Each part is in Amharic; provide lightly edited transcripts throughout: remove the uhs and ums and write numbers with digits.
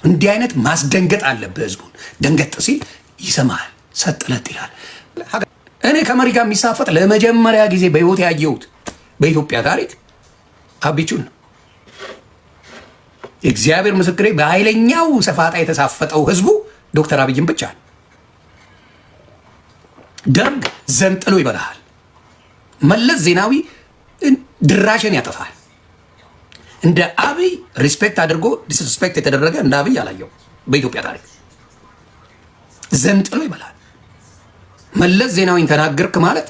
እንዲህ አይነት ማስደንገጥ አለብህ ህዝቡን። ደንገጥ ሲል ይሰማል፣ ሰጥለት ይላል። እኔ ከመሪ ጋር የሚሳፈጥ ለመጀመሪያ ጊዜ በህይወት ያየሁት በኢትዮጵያ ታሪክ አቢቹን ነው። እግዚአብሔር ምስክሬ፣ በኃይለኛው ሰፋጣ የተሳፈጠው ህዝቡ ዶክተር አብይን ብቻ ነው። ደርግ ዘንጥሎ ይበላሃል። መለስ ዜናዊ ድራሽን ያጠፋል። እንደ አብይ ሪስፔክት አድርጎ ዲስሪስፔክት የተደረገ እንደ አብይ አላየው በኢትዮጵያ ታሪክ። ዘንጥሎ ይበላል። መለስ ዜናዊን ተናገርክ ማለት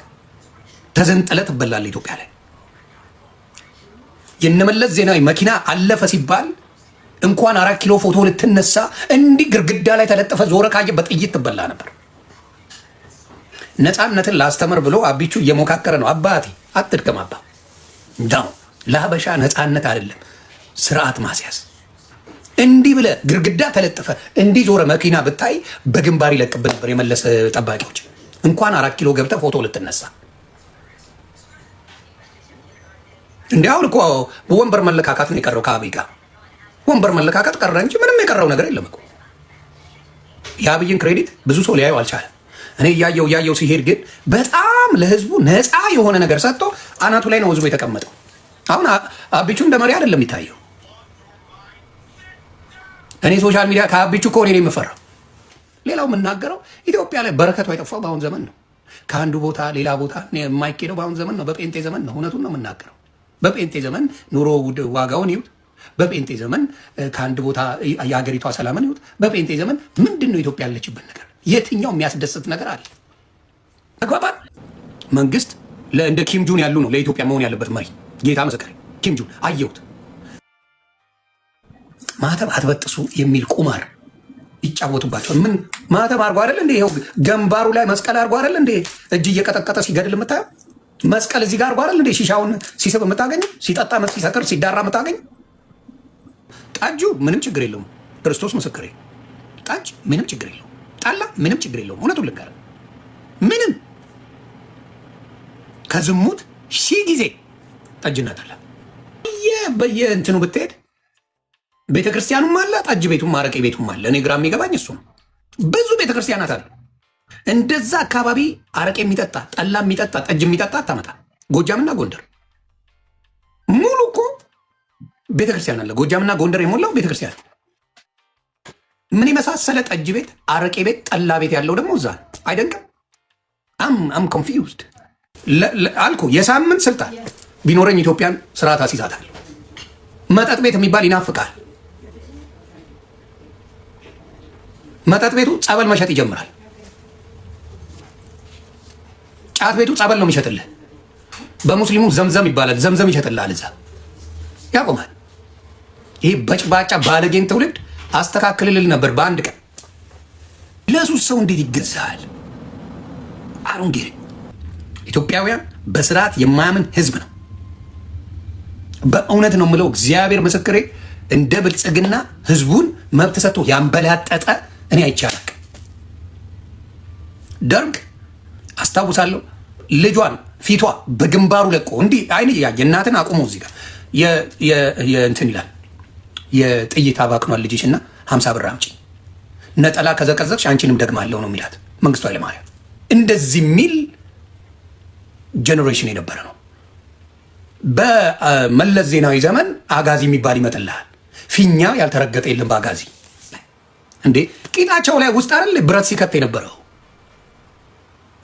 ተዘንጥለ ትበላለህ ኢትዮጵያ ላይ። የነመለስ ዜናዊ መኪና አለፈ ሲባል እንኳን 4 ኪሎ ፎቶ ልትነሳ እንዲህ ግርግዳ ላይ ተለጠፈ ዞረ ካየ በጥይት ትበላ ነበር። ነፃነትን ላስተምር ብሎ አቢቹ እየሞካከረ ነው። አባቴ አትድከም አባ። እንዳው ለሀበሻ ነፃነት አይደለም ስርዓት ማስያዝ። እንዲህ ብለ ግርግዳ ተለጠፈ እንዲህ ዞረ መኪና ብታይ በግንባር ይለቅብህ ነበር የመለስ ጠባቂዎች። እንኳን 4 ኪሎ ገብተ ፎቶ ልትነሳ። እንዲያው እኮ ወንበር መለካካት ነው የቀረው ከአብይ ጋር። ወንበር መለካካት ቀረ እንጂ ምንም የቀረው ነገር የለም እኮ። የአብይን ክሬዲት ብዙ ሰው ሊያየው አልቻለም። እኔ እያየው ሲሄድ ግን በጣም ለህዝቡ ነፃ የሆነ ነገር ሰጥቶ አናቱ ላይ ነው ህዝቡ የተቀመጠው። አሁን አቢቹ እንደ መሪ አይደለም የሚታየው። እኔ ሶሻል ሚዲያ ከአቢቹ እኮ እኔ የምፈራው። ሌላው የምናገረው ኢትዮጵያ ላይ በረከቱ የጠፋው በአሁን ዘመን ነው። ከአንዱ ቦታ ሌላ ቦታ የማይኬደው በአሁን ዘመን ነው። በጴንጤ ዘመን ነው። እውነቱን ነው የምናገረው። በጴንጤ ዘመን ኑሮ ዋጋውን ይዩት። በጴንጤ ዘመን ከአንድ ቦታ የሀገሪቷ ሰላምን ይዩት። በጴንጤ ዘመን ምንድን ነው ኢትዮጵያ ያለችበት ነገር? የትኛው የሚያስደስት ነገር አለ? ተግባባን። መንግስት እንደ ኪም ጁን ያሉ ነው ለኢትዮጵያ መሆን ያለበት መሪ። ጌታ ምስክሬ፣ ኪም ጁን አየሁት። ማተብ አትበጥሱ የሚል ቁማር ይጫወቱባቸዋል። ምን ማተብ አርጎ አይደል እንዴ? ይኸው ገንባሩ ላይ መስቀል አርጎ አይደል እንዴ? እጅ እየቀጠቀጠ ሲገድል የምታየው መስቀል እዚህ ጋር አርጎ አይደል እንዴ? ሺሻውን ሲስብ የምታገኝ፣ ሲጠጣ ሲሰክር ሲዳራ የምታገኝ። ጠጁ ምንም ችግር የለውም። ክርስቶስ ምስክሬ፣ ጠጅ ምንም ችግር የለውም። ጠላ ምንም ችግር የለውም። እውነቱን ልንገርህ፣ ምንም ከዝሙት ሺህ ጊዜ ጠጅና ጠላ በየእንትኑ ብትሄድ ቤተክርስቲያኑም አለ፣ ጠጅ ቤቱም አረቄ ቤቱም አለ። እኔ ግራ የሚገባኝ እሱ ነው። ብዙ ቤተክርስቲያናት አሉ። እንደዛ አካባቢ አረቄ የሚጠጣ ጠላ የሚጠጣ ጠጅ የሚጠጣ አታመጣ። ጎጃምና ጎንደር ሙሉ እኮ ቤተክርስቲያን አለ። ጎጃምና ጎንደር የሞላው ቤተክርስቲያን። ምን የመሳሰለ ጠጅ ቤት፣ አረቄ ቤት፣ ጠላ ቤት ያለው ደግሞ እዛ አይደንቅም? አም ኮንፊውዝድ አልኩ። የሳምንት ስልጣን ቢኖረኝ ኢትዮጵያን ስርዓት አስይዛታል። መጠጥ ቤት የሚባል ይናፍቃል። መጠጥ ቤቱ ጸበል መሸጥ ይጀምራል። ጫት ቤቱ ጸበል ነው የሚሸጥልህ። በሙስሊሙ ዘምዘም ይባላል። ዘምዘም ይሸጥልሃል። እዛ ያቆማል። ይህ በጭባጫ ባለጌን ትውልድ አስተካክልልል ነበር በአንድ ቀን። ለሱስ ሰው እንዴት ይገዛል? አሮንጌ ኢትዮጵያውያን በስርዓት የማያምን ህዝብ ነው። በእውነት ነው የምለው፣ እግዚአብሔር ምስክሬ። እንደ ብልጽግና ህዝቡን መብት ሰጥቶ ያንበላጠጠ እኔ አይቻልም። ደርግ አስታውሳለሁ፣ ልጇን ፊቷ በግንባሩ ለቆ እንዲህ አይን ያየ እናትን አቁሞ እዚህ ጋር እንትን ይላል፣ የጥይት አባክኗል ልጅሽ እና 50 ብር አምጪ፣ ነጠላ ከዘቀዘቅሽ አንቺንም ደግማለሁ ነው የሚላት መንግስቱ ኃይለማርያም። እንደዚህ የሚል ጀኔሬሽን የነበረ ነው። በመለስ ዜናዊ ዘመን አጋዚ የሚባል ይመጥልሃል። ፊኛ ያልተረገጠ የለም በአጋዚ እንዴ። ቂጣቸው ላይ ውስጥ አይደል ብረት ሲከት የነበረው?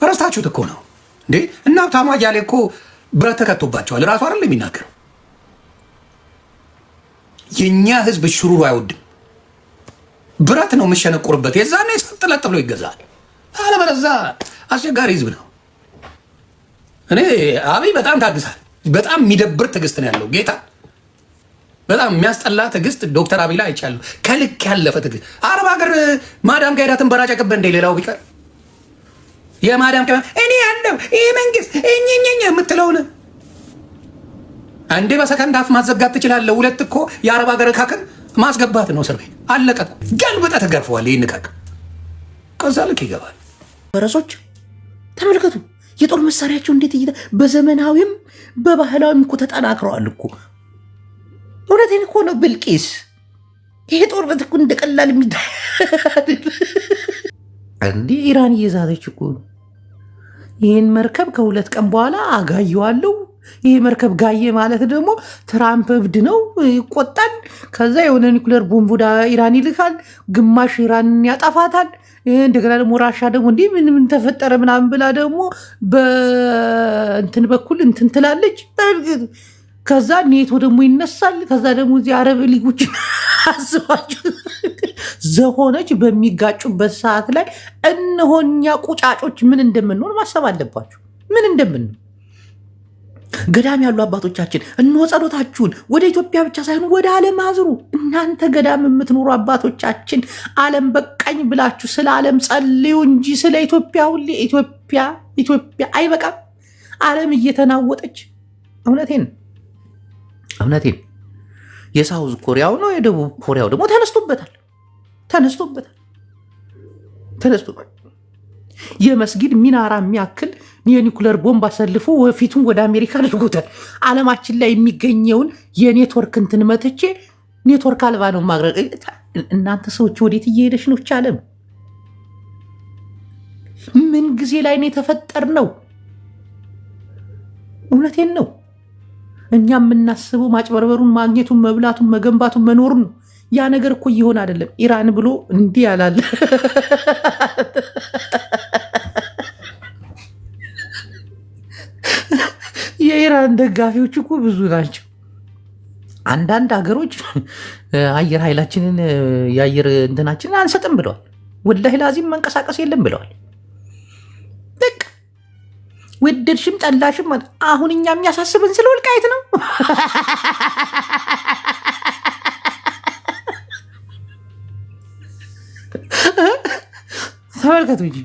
ረስታችሁት እኮ ነው እንዴ። እና ሀብታሙ አያሌው እኮ ብረት ተከቶባቸዋል። ራሱ አይደል የሚናገረው? የኛ ህዝብ ሽሩሩ አይወድም። ብረት ነው የምሸነቁርበት። የዛኔ ሰጥለጥ ብሎ ይገዛል። አለበለዚያ አስቸጋሪ ህዝብ ነው። እኔ አብይ በጣም ታግሳል። በጣም የሚደብር ትዕግስት ነው ያለው ጌታ። በጣም የሚያስጠላ ትዕግስት ዶክተር አብይ ላይ አይቻለሁ። ከልክ ያለፈ ትዕግስት። አረብ ሀገር ማዳም ከሄዳትን በራጫ ቀበ እንደ ሌላው ቢቀር የማዳም ከ እኔ ያለው ይሄ መንግስት እኛኛ የምትለውን አንዴ በሰከንድ አፍ ማዘጋት ትችላለህ። ሁለት እኮ የአረብ ሀገር ካክን ማስገባት ነው እስር ቤት። አለቀ። ገልብጠህ ተገርፈዋል። ይህን ካክ ከዛ ልክ ይገባል። ፈረሶች ተመልከቱ የጦር መሳሪያቸው እንዴት በዘመናዊም በባህላዊም እኮ ተጠናክረዋል እኮ። እውነቴን እኮ ነው። ብልቂስ ይሄ ጦርነት እኮ እንደቀላል የሚታይ እንዲህ ኢራን እየዛተች እኮ ይህን መርከብ ከ2 ቀን በኋላ አጋየዋለሁ። ይሄ መርከብ ጋየ ማለት ደግሞ ትራምፕ እብድ ነው፣ ይቆጣል። ከዛ የሆነ ኒኩሌር ቦምብ ወደ ኢራን ይልካል፣ ግማሽ ኢራንን ያጠፋታል። እንደገና ደግሞ ራሻ ደግሞ እንዲህ ምን ተፈጠረ ምናምን ብላ ደግሞ በእንትን በኩል እንትን ትላለች። ከዛ ኔቶ ደግሞ ይነሳል። ከዛ ደግሞ እዚህ አረብ ሊጎች አስባችሁ ዘሆነች በሚጋጩበት ሰዓት ላይ እነሆኛ ቁጫጮች ምን እንደምንሆን ማሰብ አለባችሁ። ምን እንደምንሆን ገዳም ያሉ አባቶቻችን እነሆ ጸሎታችሁን ወደ ኢትዮጵያ ብቻ ሳይሆን ወደ ዓለም አዝሩ። እናንተ ገዳም የምትኖሩ አባቶቻችን ዓለም በቃኝ ብላችሁ ስለ ዓለም ጸልዩ እንጂ ስለ ኢትዮጵያ ሁሌ ኢትዮጵያ አይበቃም። ዓለም እየተናወጠች እውነቴን የሳውዝ ኮሪያው ነው የደቡብ ኮሪያው ደግሞ ተነስቶበታል። የመስጊድ ሚናራ የሚያክል የኒኩለር ቦምብ አሰልፎ ፊቱን ወደ አሜሪካ አድርጎታል። ዓለማችን ላይ የሚገኘውን የኔትወርክ እንትን መትቼ ኔትወርክ አልባ ነው ማድረግ። እናንተ ሰዎች ወዴት እየሄደች ነው? ዓለም ምን ጊዜ ላይ ነው የተፈጠርነው? እውነቴን ነው። እኛ የምናስበው ማጭበርበሩን፣ ማግኘቱን፣ መብላቱን፣ መገንባቱን፣ መኖሩን ነው። ያ ነገር እኮ እየሆነ አይደለም። ኢራን ብሎ እንዲህ ያላለ የኢራን ደጋፊዎች እኮ ብዙ ናቸው። አንዳንድ ሀገሮች አየር ኃይላችንን የአየር እንትናችንን አንሰጥም ብለዋል። ወላሂ ላዚም መንቀሳቀስ የለም ብለዋል። በቃ ወደድሽም ጠላሽም አሁን እኛ የሚያሳስብን ስለ ወልቃይት ነው። ተመልከቱ እንጂ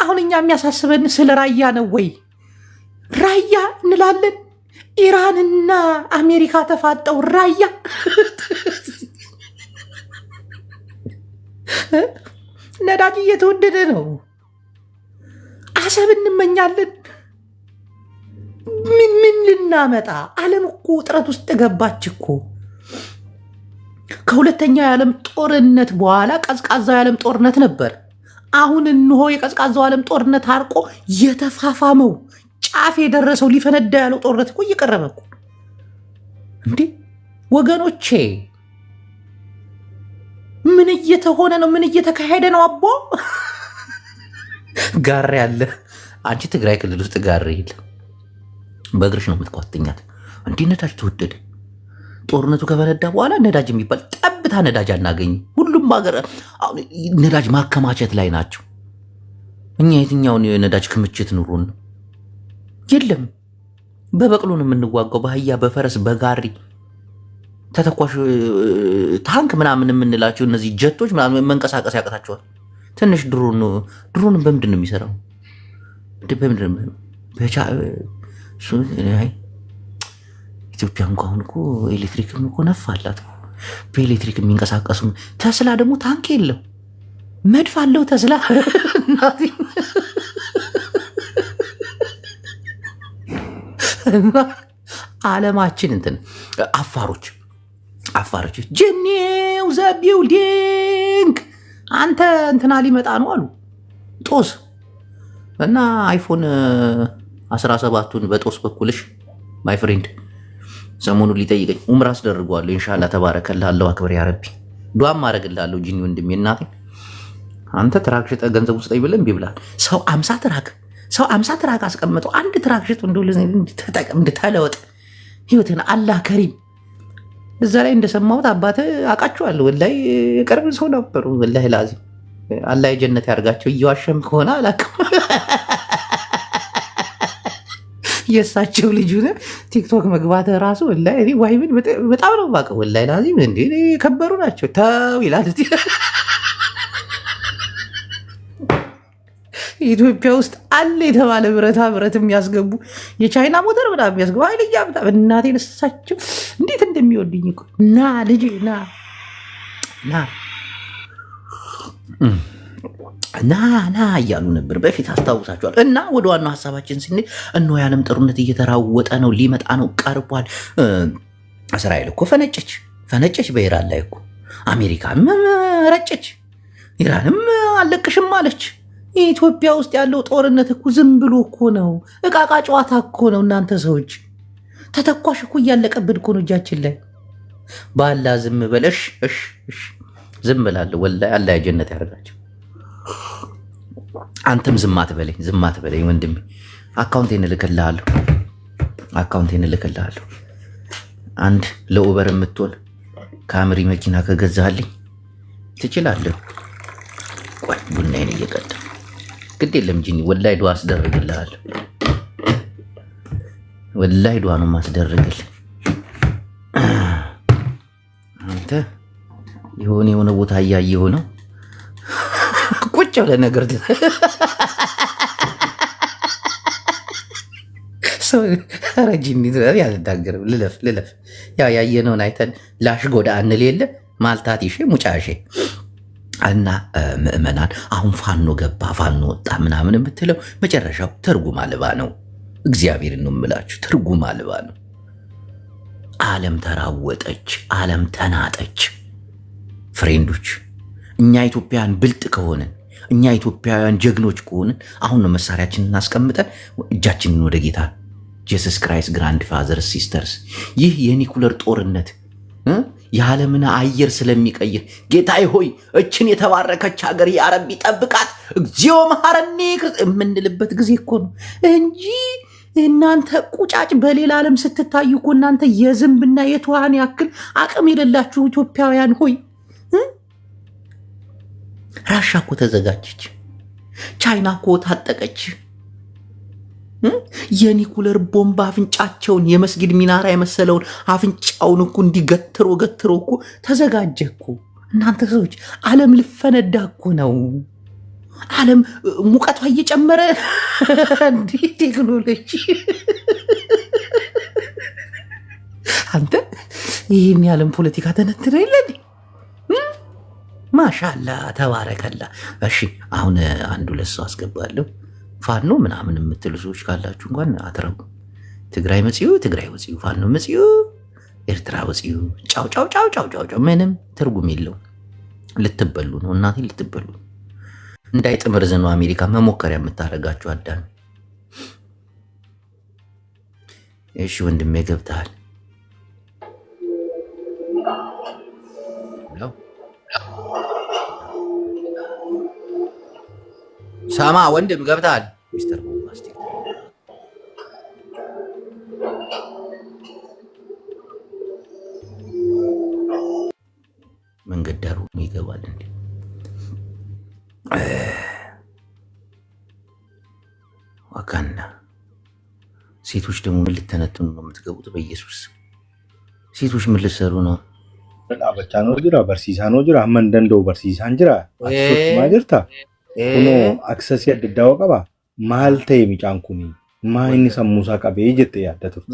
አሁን እኛ የሚያሳስበን ስለ ራያ ነው ወይ? ራያ እንላለን። ኢራንና አሜሪካ ተፋጠው ራያ ነዳጅ እየተወደደ ነው። አሰብ እንመኛለን። ምን ልናመጣ? ዓለም እኮ ውጥረት ውስጥ ገባች እኮ። ከሁለተኛው የዓለም ጦርነት በኋላ ቀዝቃዛው የዓለም ጦርነት ነበር። አሁን እንሆ የቀዝቃዛው ዓለም ጦርነት አርቆ የተፋፋመው ጫፍ የደረሰው ሊፈነዳ ያለው ጦርነት እኮ እየቀረበ እኮ እንዴ ወገኖቼ፣ ምን እየተሆነ ነው? ምን እየተካሄደ ነው? አቦ ጋሪ ያለ አንቺ ትግራይ ክልል ውስጥ ጋሪ የለም፣ በእግርሽ ነው የምትኳትኛት። እንዲህ ነዳጅ ተወደደ። ጦርነቱ ከፈነዳ በኋላ ነዳጅ የሚባል ጠብታ ነዳጅ አናገኝ። ሁሉም ሀገር ነዳጅ ማከማቸት ላይ ናቸው። እኛ የትኛውን የነዳጅ ክምችት ኑሮን ነው? የለም። በበቅሎ ነው የምንዋጋው፣ በአህያ በፈረስ በጋሪ ተተኳሽ ታንክ ምናምን የምንላቸው እነዚህ ጀቶች ምናምን መንቀሳቀስ ያቅታቸዋል። ትንሽ ድሮን በምንድን ነው የሚሰራው? ኢትዮጵያ እንኳን እኮ ኤሌክትሪክም እኮ ነፍ አላት። በኤሌክትሪክ የሚንቀሳቀሱ ተስላ ደግሞ ታንክ የለው መድፍ አለው ተስላ። ዓለማችን እንትን አፋሮች ጀኔው ዘ ቢልዲንግ አንተ እንትና ሊመጣ ነው አሉ ጦስ እና አይፎን 17ቱን በጦስ በኩልሽ ማይ ፍሬንድ ሰሞኑን ሊጠይቀኝ ኡምራ አስደርገዋለሁ። ኢንሻአላህ ተባረከላህ አክበር ያ ረቢ። ዱዓም አረግልሃለሁ ጂኒ ወንድሜ እናቴ። አንተ ትራክ ሽጠ ገንዘብ ውስጥ ይብለን ቢብላል ሰው 50 ትራክ አስቀምጠው አንድ ትራክ ሽጥ ተጠቀም እንድትለወጥ ህይወትን አላህ ከሪም። እዛ ላይ እንደሰማሁት አባተ አውቃቸዋለሁ። ወላሂ የቅርብ ሰው ነበሩ። ወላሂ ላዚም አላህ የጀነት ያርጋቸው። እየዋሸም ከሆነ አላውቅም። የእሳቸው ልጁ ቲክቶክ መግባት ራሱ ወላሂ ዋይምን በጣም ነው የማውቀው። ወላሂ ላዚም እንደ የከበሩ ናቸው። ተው ይላል። ኢትዮጵያ ውስጥ አለ የተባለ ብረት የሚያስገቡ የቻይና ሞተር በጣም የሚያስገቡ ኃይለኛ በጣም እናቴን እሳቸው እንዴት እንደሚወድኝ እኮ ና ልጅ ና እያሉ ነበር በፊት አስታውሳቸዋል። እና ወደ ዋናው ሀሳባችን ስንል እነሆ የዓለም ጦርነት እየተራወጠ ነው፣ ሊመጣ ነው፣ ቀርቧል። እስራኤል እኮ ፈነጨች በኢራን ላይ እኮ አሜሪካን ረጨች፣ ኢራንም አለቅሽም አለች። ኢትዮጵያ ውስጥ ያለው ጦርነት እኮ ዝም ብሎ እኮ ነው፣ እቃቃ ጨዋታ እኮ ነው። እናንተ ሰዎች ተተኳሽ እኮ እያለቀብን እኮ ነው እጃችን ላይ። ባላ ዝም በለሽ። እሽ ዝም ብላለሁ። ወላሂ አላህ የጀነት ያደርጋቸው። አንተም ዝም አትበለኝ ወንድሜ። አካውንቴን እልክልሃለሁ። አንድ ለኡበር የምትሆን ከአምሪ መኪና ከገዛልኝ ትችላለህ። ቆይ ቡናዬን እየቀዳ ግድ የለም ጂኒ፣ ወላሂ ዱዓ አስደርግልሃለሁ። ወላሂ ዱዓ ነው ማስደርግልህ። አንተ የሆነ ቦታ እያየሁ ነው ቁጭ ብለህ ነገር ረጂኒ ያልዳገርም ልለፍ። ያው ያየነውን አይተን ላሽ ጎዳ እንል የለ ማልታት ይሼ ሙጫሼ እና ምእመናን አሁን ፋኖ ገባ ፋኖ ወጣ ምናምን የምትለው መጨረሻው ትርጉም አልባ ነው። እግዚአብሔርን ነው የምላችሁ፣ ትርጉም አልባ ነው። ዓለም ተራወጠች፣ ዓለም ተናጠች። ፍሬንዶች እኛ ኢትዮጵያውያን ብልጥ ከሆንን፣ እኛ ኢትዮጵያውያን ጀግኖች ከሆንን አሁን ነው መሳሪያችንን እናስቀምጠን እጃችንን ወደ ጌታ ጄሰስ ክራይስት ግራንድ ፋዘር ሲስተርስ። ይህ የኒኩለር ጦርነት የዓለምን አየር ስለሚቀይር ጌታዬ ሆይ እችን የተባረከች ሀገር የአረቢ ጠብቃት እግዚኦ መሐረኒ የምንልበት ጊዜ እኮ ነው እንጂ እናንተ ቁጫጭ በሌላ ዓለም ስትታዩ እኮ እናንተ የዝንብና የትኋን ያክል አቅም የሌላችሁ ኢትዮጵያውያን ሆይ። ራሻ እኮ ተዘጋጀች፣ ቻይና እኮ ታጠቀች። የኒኩለር ቦምብ አፍንጫቸውን የመስጊድ ሚናራ የመሰለውን አፍንጫውን እኮ እንዲገትሮ እኮ ተዘጋጀ እኮ። እናንተ ሰዎች ዓለም ልፈነዳ እኮ ነው። ዓለም ሙቀቷ እየጨመረ እንዲህ ቴክኖሎጂ አንተ ይህን የዓለም ፖለቲካ ተነትነ የለን። ማሻላ ተባረከላ። እሺ አሁን አንዱ ለሰው አስገባለሁ። ፋኖ ምናምን የምትሉ ሰዎች ካላችሁ እንኳን አትረቡ። ትግራይ መጽዩ፣ ትግራይ ወጽዩ፣ ፋኖ መጽዩ፣ ኤርትራ ወጽዩ፣ ጫው ምንም ትርጉም የለው። ልትበሉ ነው እናቴ፣ ልትበሉ ነው። እንዳይጥምርዝ ነው አሜሪካ መሞከሪያ የምታደርጋችሁ አዳም። እሺ ወንድሜ ገብተሃል። ሰማ ወንድም ገብተሃል። ሚስተር ቦምባስቲክ መንገድ ዳሩ ይገባል እንዴ? ዋካና ሴቶች ደግሞ ምን ልተነትኑ ነው የምትገቡት? በኢየሱስ ሴቶች ምን ልትሰሩ ነው? Dhaabachaan jira, barsiisaan jira, hamma hin danda'u barsiisaan jira. Asuma jirta. Kunoo aksasii adda addaa qaba. Maal ta'e mucaan kun maa inni sammuu isaa qabee jettee yaadda turte.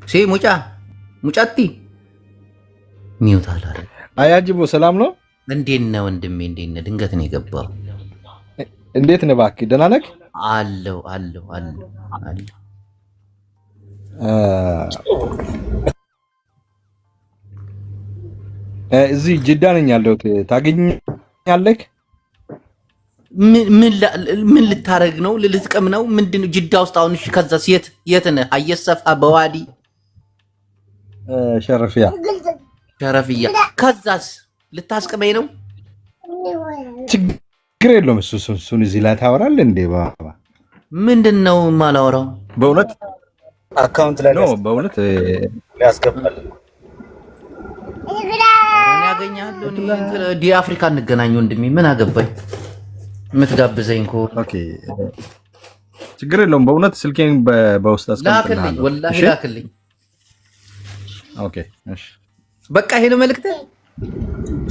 Si mucaatti ሚውት አላደረገ። አያጅቦ ሰላም ነው? እንዴት ነህ ወንድሜ? እንዴት ነህ? ድንገት ነው የገባው። እንዴት ነህ? እባክህ ደህና ነህ? አለው እዚህ ጅዳ ነኝ ያለሁት። ታገኛለህ? ምን ልታረግ ነው? ልትቀም ነው? ምንድን ነው ጅዳ ውስጥ አሁን? እሺ ከዛስ የት ነህ? አየሰፋ በዋዲ ሸረፊያ ከዛስ ልታስቀመኝ ነው? ችግር የለውም። እሱን እዚህ ላይ ታወራለህ እንዴ? ባባ ምንድን ነው የማላወራው? በእውነት አካውንት ላይ ነው። በእውነት ያስገባል። ያገኛለሁ ዲ አፍሪካ እንገናኝ ወንድሜ። ምን አገባኝ? የምትጋብዘኝ እኮ ኦኬ፣ ችግር የለውም። በእውነት ስልኬን በውስጥ አስቀምጥልሃለሁ። ላክልኝ፣ ወላሂ ላክልኝ። ኦኬ እሺ፣ በቃ ይሄ ነው መልእክት።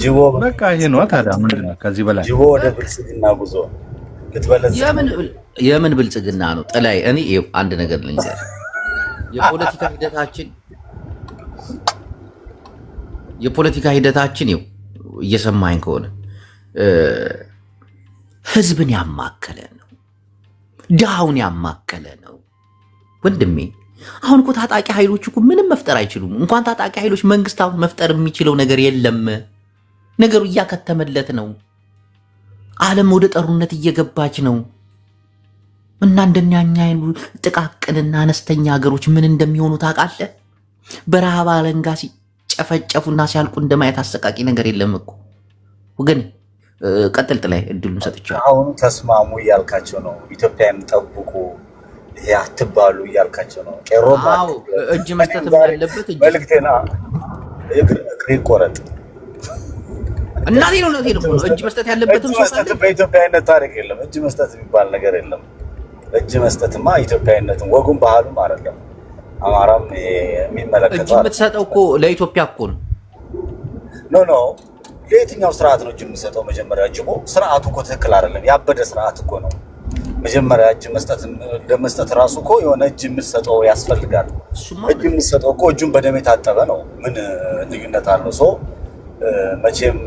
ጅቦ በቃ ይሄ ነው። ታዲያ ምንድን ነው ከዚህ በላይ? ጅቦ ወደ ብልጽግና ጉዞ ልትበለጽ። የምን ብልጽግና ነው? ጥላይ እኔ አንድ ነገር ልንገር፣ የፖለቲካ ሂደታችን ይኸው እየሰማኝ ከሆነ ህዝብን ያማከለ ነው፣ ድሃውን ያማከለ ነው። ወንድሜ አሁን እኮ ታጣቂ ኃይሎች እኮ ምንም መፍጠር አይችሉም። እንኳን ታጣቂ ኃይሎች መንግስት አሁን መፍጠር የሚችለው ነገር የለም። ነገሩ እያከተመለት ነው። ዓለም ወደ ጠሩነት እየገባች ነው። እና እንደኛኛ አይኑ ጥቃቅንና አነስተኛ ሀገሮች ምን እንደሚሆኑ ታውቃለህ? በረሃብ አለንጋ ሲጨፈጨፉና ሲያልቁ እንደማየት አሰቃቂ ነገር የለም እኮ ወገን። ቀጥል ጥላይ እድሉን ሰጥቻለሁ። አሁን ተስማሙ እያልካቸው ነው። ኢትዮጵያን ጠብቁ ይሄ አትባሉ እያልካቸው ነው። ቄሮማ እጅ መስጠት ያለበት እጅ መልክቴና እግር ይቆረጥ እናቴ ነው እጅ መስጠት ያለበትም እጅ መስጠት በኢትዮጵያዊነት ታሪክ የለም። እጅ መስጠት የሚባል ነገር የለም። እጅ መስጠትማ ኢትዮጵያዊነትን ወጉም ባህሉም አይደለም። አማራም የሚመለከተው እጅ የምትሰጠው እኮ ለኢትዮጵያ እኮ ነው። ኖ ለየትኛው ስርዓት ነው እጅ የምትሰጠው? መጀመሪያ እጅቦ ስርዓቱ እኮ ትክክል አይደለም። ያበደ ስርዓት እኮ ነው። መጀመሪያ እጅ መስጠት ለመስጠት ራሱ እኮ የሆነ እጅ የምትሰጠው ያስፈልጋል። እጅ የምትሰጠው እኮ እጁን በደም የታጠበ ነው። ምን ልዩነት አለው? ሰው መቼም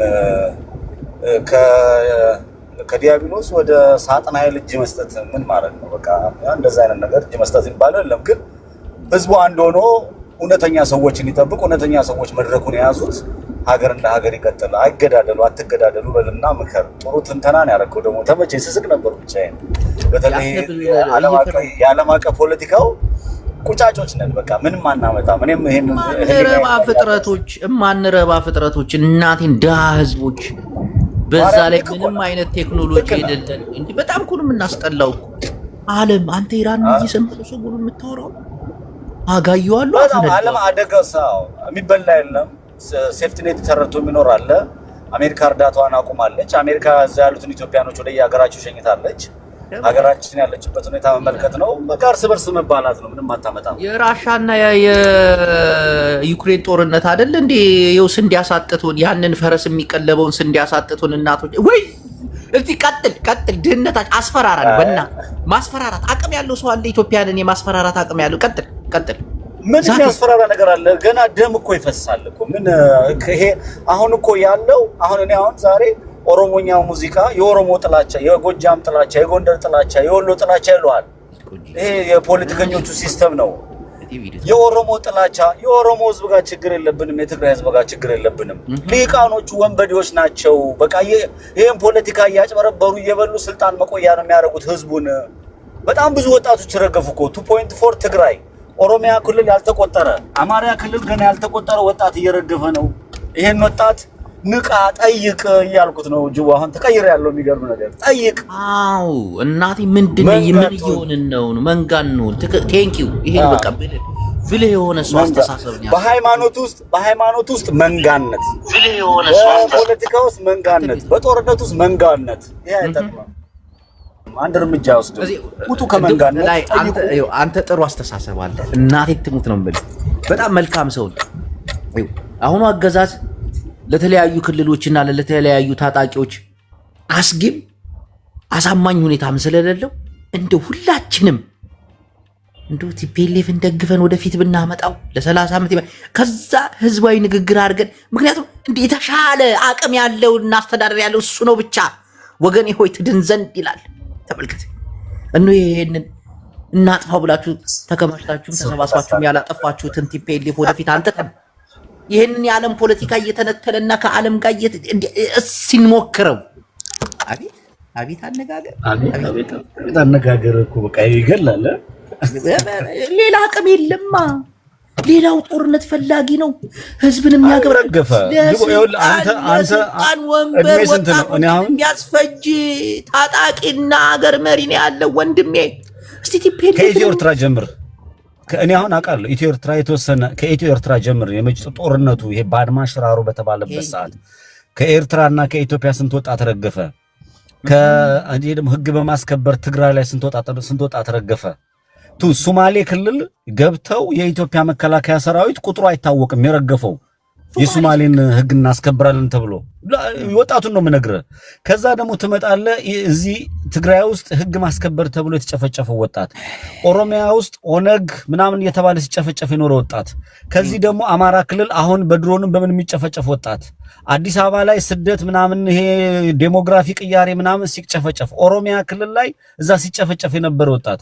ከዲያብሎስ ወደ ሳጥናኤል እጅ መስጠት ምን ማለት ነው? በቃ እንደዛ አይነት ነገር እጅ መስጠት የሚባለው የለም። ግን ህዝቡ አንድ ሆኖ እውነተኛ ሰዎችን ይጠብቅ። እውነተኛ ሰዎች መድረኩን የያዙት ሀገር እንደ ሀገር ይቀጥል። አይገዳደሉ፣ አትገዳደሉ በልና ምከር። ጥሩ ትንተናን ያደረገው ደግሞ ተመቸኝ። ስስቅ ነበር ብቻዬን። በተለይ የዓለም አቀፍ ፖለቲካው ቁጫጮች ነን። በቃ ምንም አናመጣም። እኔም ይሄን ማንረባ ፍጥረቶች እናቴን ድሃ ህዝቦች በዛ ላይ ምንም አይነት ቴክኖሎጂ የሌለን እንዴ! በጣም እኮ ነው የምናስጠላው ዓለም። አንተ ኢራን እየሰማው ሰው ሁሉ የምታወራው አጋየዋለሁ። ዓለም አደጋ ሰው የሚበላ የለም። ሴፍቲኔት ተረድቶ የሚኖር አለ። አሜሪካ እርዳታዋን አቁማለች። አሜሪካ እዛ ያሉትን ኢትዮጵያኖች ወደ የሀገራቸው ሸኝታለች። ሀገራችን ያለችበት ሁኔታ መመልከት ነው። በቃ እርስ በርስ መባላት ነው። ምንም አታመጣም። የራሻና የዩክሬን ጦርነት አይደል እንዴ? ይኸው ስንዴ ያሳጥቱን፣ ያንን ፈረስ የሚቀለበውን ስንዴ ያሳጥቱን እናቶች። ወይ እዚህ ቀጥል። ድህነታችን አስፈራራን። ማስፈራራት አቅም ያለው ሰው አለ። ኢትዮጵያንን የማስፈራራት አቅም ያለው ቀጥል። ምን የሚያስፈራራ ነገር አለ? ገና ደም እኮ ይፈሳል እኮ። ምን ይሄ አሁን እኮ ያለው እኔ ዛሬ ኦሮሞኛ ሙዚቃ የኦሮሞ ጥላቻ፣ የጎጃም ጥላቻ፣ የጎንደር ጥላቻ፣ የወሎ ጥላቻ ይለዋል። ይሄ የፖለቲከኞቹ ሲስተም ነው። የኦሮሞ ጥላቻ፣ የኦሮሞ ህዝብ ጋር ችግር የለብንም፣ የትግራይ ህዝብ ጋር ችግር የለብንም። ሊቃኖቹ ወንበዴዎች ናቸው። በቃ ይሄን ፖለቲካ እያጭበረበሩ እየበሉ ስልጣን መቆያ ነው የሚያደርጉት ህዝቡን። በጣም ብዙ ወጣቶች ረገፉ እኮ 2.4 ትግራይ፣ ኦሮሚያ ክልል ያልተቆጠረ፣ አማራ ክልል ገና ያልተቆጠረ ወጣት እየረገፈ ነው። ይሄን ወጣት ንቃ ጠይቅ እያልኩት ነው። ጅቡ አሁን ተቀይረ ያለው የሚገርም ነገር ጠይቅ። አዎ እናቴ ምንድነው ምን እየሆንን ነው? መንጋን ነው። ቴንኪው። ይሄ በቃ ብልህ የሆነ ሰው አስተሳሰብ ነው። በሃይማኖት ውስጥ መንጋነት፣ ብልህ የሆነ ሰው አስተሳሰብ፣ በፖለቲካ ውስጥ መንጋነት፣ በጦርነት ውስጥ መንጋነት። ይሄ አይጠቅምም። አንድ እርምጃ ወስደው ቁጡ ከመንጋነት ላይ አንተ ጥሩ አስተሳሰብ አለ። እናቴ ትሙት ነው የምልህ። በጣም መልካም ሰው ነው። አሁኑ አገዛዝ ለተለያዩ ክልሎችና ለተለያዩ ታጣቂዎች አስጊም አሳማኝ ሁኔታም ስለሌለው እንደ ሁላችንም እንደ ቲፒኤልኤፍን ደግፈን ወደፊት ብናመጣው ለ30 ዓመት ከዛ ህዝባዊ ንግግር አድርገን፣ ምክንያቱም እንደ የተሻለ አቅም ያለው እና አስተዳደር ያለው እሱ ነው ብቻ ወገኔ ሆይ ትድን ዘንድ ይላል። ተመልከት ይሄንን እናጥፋው ብላችሁ ተከማችታችሁም ተሰባስባችሁም ያላጠፋችሁትን ቲፒኤልኤፍ ወደፊት አንተን ይሄንን የዓለም ፖለቲካ እየተነተለና ከዓለም ጋር ሲንሞክረው አቤት አነጋገር እኮ በቃ ይገላል። ሌላ አቅም የለማ። ሌላው ጦርነት ፈላጊ ነው። ህዝብን የሚያገበረገፈ ለስልጣን ወንበር ወጣቱን የሚያስፈጅ ታጣቂና ሀገር መሪ ነው ያለው ወንድሜ። እስቲ ቲፔል ከኢትዮ ኤርትራ ጀምር። እኔ አሁን አውቃለሁ ኢትዮ ኤርትራ የተወሰነ ከኢትዮ ኤርትራ ጀምር የመጭ ጦርነቱ ይሄ ባድማ ሽራሮ በተባለበት ሰዓት ከኤርትራና ከኢትዮጵያ ስንት ወጣት ተረገፈ። ከእንዴ ደግሞ ህግ በማስከበር ትግራይ ላይ ስንት ወጣት ተረገፈ። ሶማሌ ክልል ገብተው የኢትዮጵያ መከላከያ ሰራዊት ቁጥሩ አይታወቅም የረገፈው የሶማሌን ህግ እናስከብራለን ተብሎ ወጣቱን ነው የምነግርህ። ከዛ ደግሞ ትመጣለህ እዚህ ትግራይ ውስጥ ህግ ማስከበር ተብሎ የተጨፈጨፈው ወጣት፣ ኦሮሚያ ውስጥ ኦነግ ምናምን እየተባለ ሲጨፈጨፍ የኖረ ወጣት፣ ከዚህ ደግሞ አማራ ክልል አሁን በድሮንም በምን የሚጨፈጨፍ ወጣት፣ አዲስ አበባ ላይ ስደት ምናምን ይሄ ዴሞግራፊ ቅያሬ ምናምን ሲጨፈጨፍ፣ ኦሮሚያ ክልል ላይ እዛ ሲጨፈጨፍ የነበረ ወጣት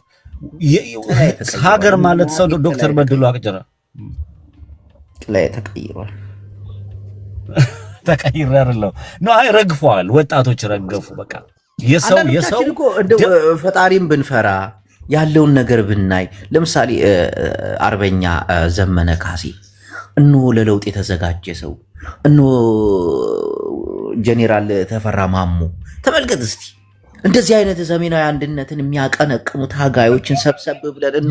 ሀገር ማለት ሰው ዶክተር በድሉ አቅጀራ ላይ ተቀይሯል። ተቀይሯል አይደለም ነው። አይ ረግፈዋል፣ ወጣቶች ረገፉ። በቃ የሰው እኮ እንደው ፈጣሪን ብንፈራ ያለውን ነገር ብናይ፣ ለምሳሌ አርበኛ ዘመነ ካሴ እነሆ ለለውጥ የተዘጋጀ ሰው፣ እነሆ ጄኔራል ተፈራ ማሞ ተመልከት እስቲ። እንደዚህ አይነት ዘመናዊ አንድነትን የሚያቀነቅኑ ታጋዮችን ሰብሰብ ብለን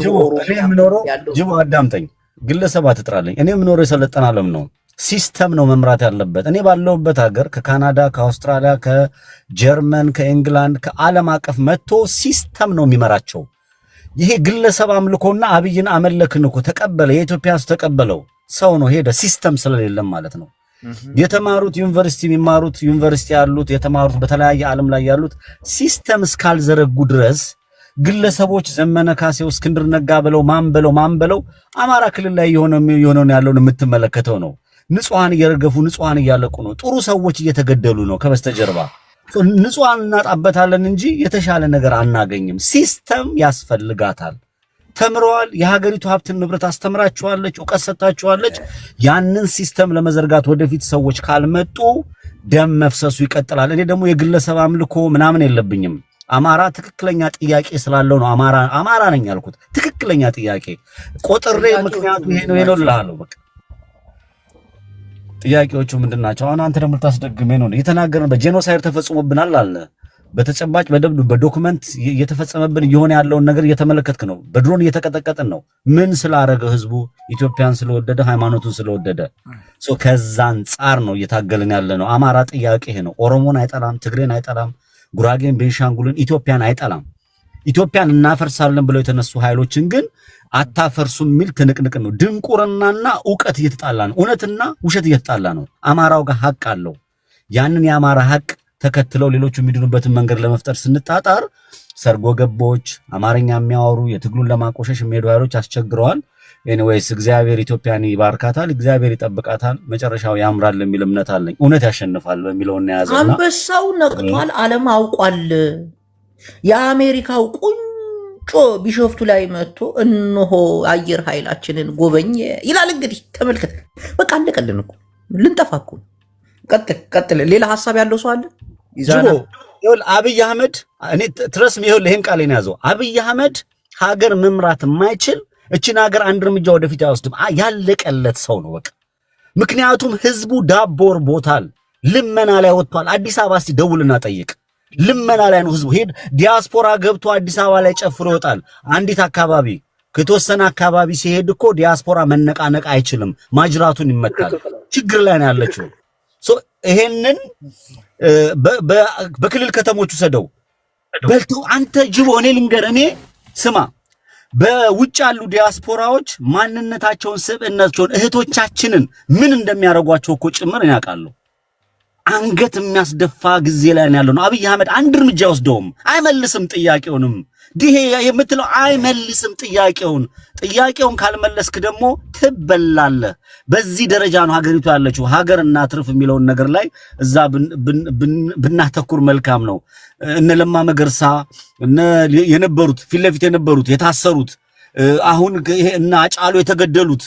ጅቦ አዳምጠኝ፣ ግለሰብ አትጥራለኝ። እኔ የምኖረው የሰለጠነ ዓለም ነው። ሲስተም ነው መምራት ያለበት። እኔ ባለሁበት ሀገር ከካናዳ፣ ከአውስትራሊያ፣ ከጀርመን፣ ከእንግላንድ ከዓለም አቀፍ መጥቶ ሲስተም ነው የሚመራቸው። ይሄ ግለሰብ አምልኮና አብይን አመለክን እኮ ተቀበለ፣ የኢትዮጵያ ሕዝብ ተቀበለው ሰው ነው ሄደ። ሲስተም ስለሌለም ማለት ነው። የተማሩት ዩኒቨርሲቲ የሚማሩት ዩኒቨርሲቲ ያሉት የተማሩት በተለያየ ዓለም ላይ ያሉት ሲስተም እስካልዘረጉ ድረስ ግለሰቦች ዘመነ ካሴው፣ እስክንድር ነጋ ብለው ማን ብለው አማራ ክልል ላይ የሆነውን ያለውን የምትመለከተው ነው። ንጹሃን እየረገፉ ንጹሃን እያለቁ ነው። ጥሩ ሰዎች እየተገደሉ ነው ከበስተጀርባ። ንጹሃን እናጣበታለን እንጂ የተሻለ ነገር አናገኝም። ሲስተም ያስፈልጋታል። ተምረዋል። የሀገሪቱ ሀብትን ንብረት አስተምራቸዋለች፣ ዕውቀት ሰጣቸዋለች። ያንን ሲስተም ለመዘርጋት ወደፊት ሰዎች ካልመጡ ደም መፍሰሱ ይቀጥላል። እኔ ደግሞ የግለሰብ አምልኮ ምናምን የለብኝም። አማራ ትክክለኛ ጥያቄ ስላለው ነው አማራ ነኝ ያልኩት። ትክክለኛ ጥያቄ ቆጥሬ ምክንያቱ ይሄ ነው እልሃለሁ። በቃ ጥያቄዎቹ ምንድን ናቸው? አሁን አንተ ደግሞ ልታስደግመኝ ነው። የተናገርን በጄኖሳይድ ተፈጽሞብናል አለ። በተጨባጭ በዶክመንት እየተፈጸመብን እየሆነ ያለውን ነገር እየተመለከትክ ነው። በድሮን እየተቀጠቀጥን ነው። ምን ስላረገ? ህዝቡ ኢትዮጵያን ስለወደደ፣ ሃይማኖቱን ስለወደደ። ከዛ አንጻር ነው እየታገልን ያለ ነው። አማራ ጥያቄ ይሄ ነው። ኦሮሞን አይጠላም፣ ትግሬን አይጠላም፣ ጉራጌን፣ ቤንሻንጉልን፣ ኢትዮጵያን አይጠላም። ኢትዮጵያን እናፈርሳለን ብለው የተነሱ ኃይሎችን ግን አታፈርሱም የሚል ትንቅንቅ ነው። ድንቁርናና ዕውቀት እየተጣላ ነው። እውነትና ውሸት እየተጣላ ነው። አማራው ጋር ሀቅ አለው። ያንን የአማራ ሀቅ ተከትለው ሌሎቹ የሚድኑበትን መንገድ ለመፍጠር ስንጣጣር ሰርጎ ገቦች፣ አማርኛ የሚያወሩ የትግሉን ለማቆሸሽ የሚሄዱ ኃይሎች አስቸግረዋል። ኤኒዌይስ እግዚአብሔር ኢትዮጵያን ይባርካታል፣ እግዚአብሔር ይጠብቃታል፣ መጨረሻው ያምራል የሚል እምነት አለኝ። እውነት ያሸንፋል በሚለው እና ያዘና አንበሳው ነቅቷል፣ ዓለም አውቋል። የአሜሪካው ቁንጮ ቢሾፍቱ ላይ መጥቶ እነሆ አየር ኃይላችንን ጎበኘ ይላል። እንግዲህ ተመልከት፣ በቃ አለቀልን እኮ ልንጠፋ እኮ። ቀጥል። ሌላ ሐሳብ ያለው ሰው አለ? ይዛና አብይ አህመድ እኔ ትረስም ይሄን ቃሌን ያዘው። አብይ አህመድ ሀገር መምራት የማይችል እችን ሀገር አንድ እርምጃ ወደፊት አይወስድም። ያለቀለት ሰው ነው በቃ። ምክንያቱም ህዝቡ ዳቦ እርቦታል፣ ልመና ላይ ወጥቷል። አዲስ አበባ እስቲ ደውልና ጠይቅ። ልመና ላይ ነው ህዝቡ። ሄድ ዲያስፖራ ገብቶ አዲስ አበባ ላይ ጨፍሮ ይወጣል። አንዲት አካባቢ ከተወሰነ አካባቢ ሲሄድ እኮ ዲያስፖራ መነቃነቅ አይችልም፣ ማጅራቱን ይመታል። ችግር ላይ ነው ያለችው። ይሄንን በክልል ከተሞቹ ሰደው በልተው አንተ ጅቦ እኔ ልንገር፣ እኔ ስማ፣ በውጭ ያሉ ዲያስፖራዎች ማንነታቸውን፣ ስብዕናቸውን፣ እህቶቻችንን ምን እንደሚያደርጓቸው እኮ ጭምር ያውቃለሁ። አንገት የሚያስደፋ ጊዜ ላይ ያለው ነው። አብይ አህመድ አንድ እርምጃ ወስደውም አይመልስም ጥያቄውንም ዲሄ የምትለው አይመልስም ጥያቄውን ካልመለስክ ደግሞ ትበላለህ። በዚህ ደረጃ ነው ሀገሪቱ ያለችው። ሀገር እና ትርፍ የሚለውን ነገር ላይ እዛ ብናተኩር መልካም ነው። እነ ለማ መገርሳ የነበሩት ፊት ለፊት የነበሩት የታሰሩት፣ አሁን እና አጫሉ የተገደሉት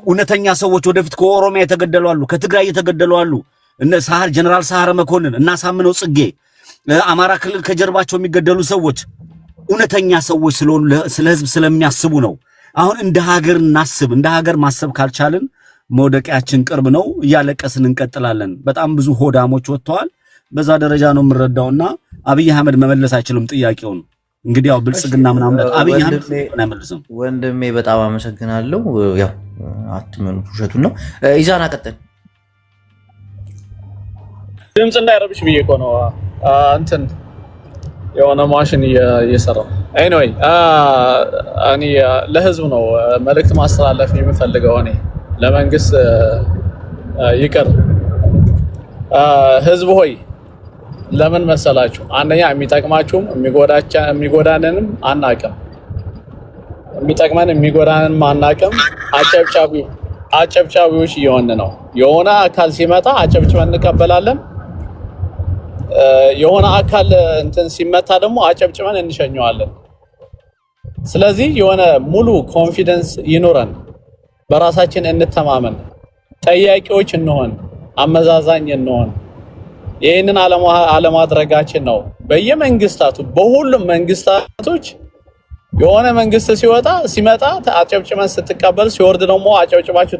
እውነተኛ ሰዎች ወደፊት ከኦሮሚያ የተገደሉ አሉ፣ ከትግራይ የተገደሉ አሉ። እነ ሳህር ጀነራል ሳህረ መኮንን እና ሳምነው ጽጌ፣ አማራ ክልል ከጀርባቸው የሚገደሉ ሰዎች እውነተኛ ሰዎች ስለሆኑ ስለ ህዝብ ስለሚያስቡ ነው። አሁን እንደ ሀገር እናስብ። እንደ ሀገር ማሰብ ካልቻልን መውደቂያችን ቅርብ ነው። እያለቀስን እንቀጥላለን። በጣም ብዙ ሆዳሞች ወጥተዋል። በዛ ደረጃ ነው የምንረዳውና አብይ አህመድ መመለስ አይችልም ጥያቄውን። እንግዲህ ያው ብልጽግና ምናምን አብይ አህመድ አይመልስም። ወንድሜ በጣም አመሰግናለሁ። ያው አትመኑት፣ ውሸቱን ነው። ኢዛና ቀጥል። ድምፅ እንዳይረብሽ ብዬ እኮ ነው እንትን የሆነ ማሽን እየሰራ። ኤኒዌይ እኔ ለህዝብ ነው መልእክት ማስተላለፍ የምፈልገው። እኔ ለመንግስት ይቅር። ህዝብ ሆይ ለምን መሰላችሁ? አንደኛ የሚጠቅማችሁም የሚጎዳንንም አናቅም። የሚጠቅመን የሚጎዳንንም አናቅም። አጨብጫቢዎች እየሆን ነው። የሆነ አካል ሲመጣ አጨብጭበን እንቀበላለን። የሆነ አካል እንትን ሲመታ ደግሞ አጨብጭበን እንሸኘዋለን። ስለዚህ የሆነ ሙሉ ኮንፊደንስ ይኖረን፣ በራሳችን እንተማመን፣ ጠያቂዎች እንሆን፣ አመዛዛኝ እንሆን። ይህንን አለማድረጋችን ነው በየመንግስታቱ በሁሉም መንግስታቶች የሆነ መንግስት ሲመጣ አጨብጭመን ስትቀበል ሲወርድ ደግሞ አጨብጭባችሁ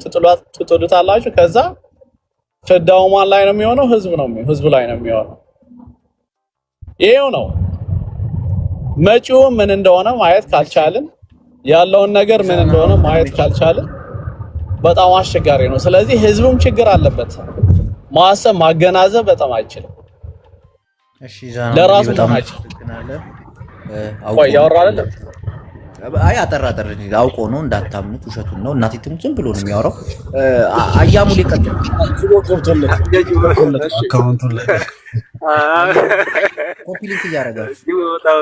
ትጥሉታላችሁ። ከዛ ፍዳው ማን ላይ ነው የሚሆነው? ህዝብ ላይ ነው የሚሆነው። ይሄው ነው። መጪው ምን እንደሆነ ማየት ካልቻልን፣ ያለውን ነገር ምን እንደሆነ ማየት ካልቻልን በጣም አስቸጋሪ ነው። ስለዚህ ህዝቡም ችግር አለበት። ማሰብ ማገናዘብ በጣም አይችልም። እሺ ዛሬ ለራሱ በጣም አይችልም። ቆይ ያወራ አይደለም። አይ አጠራጠር አውቆ ነው እንዳታምኑት፣ ውሸቱን ነው። እናቴ ትሙት ዝም ብሎ ነው የሚያወራው። አያሙ ሊቀጥል አካውንቱን ላይ ኮፒ ሊንክ እያደረገ በጣም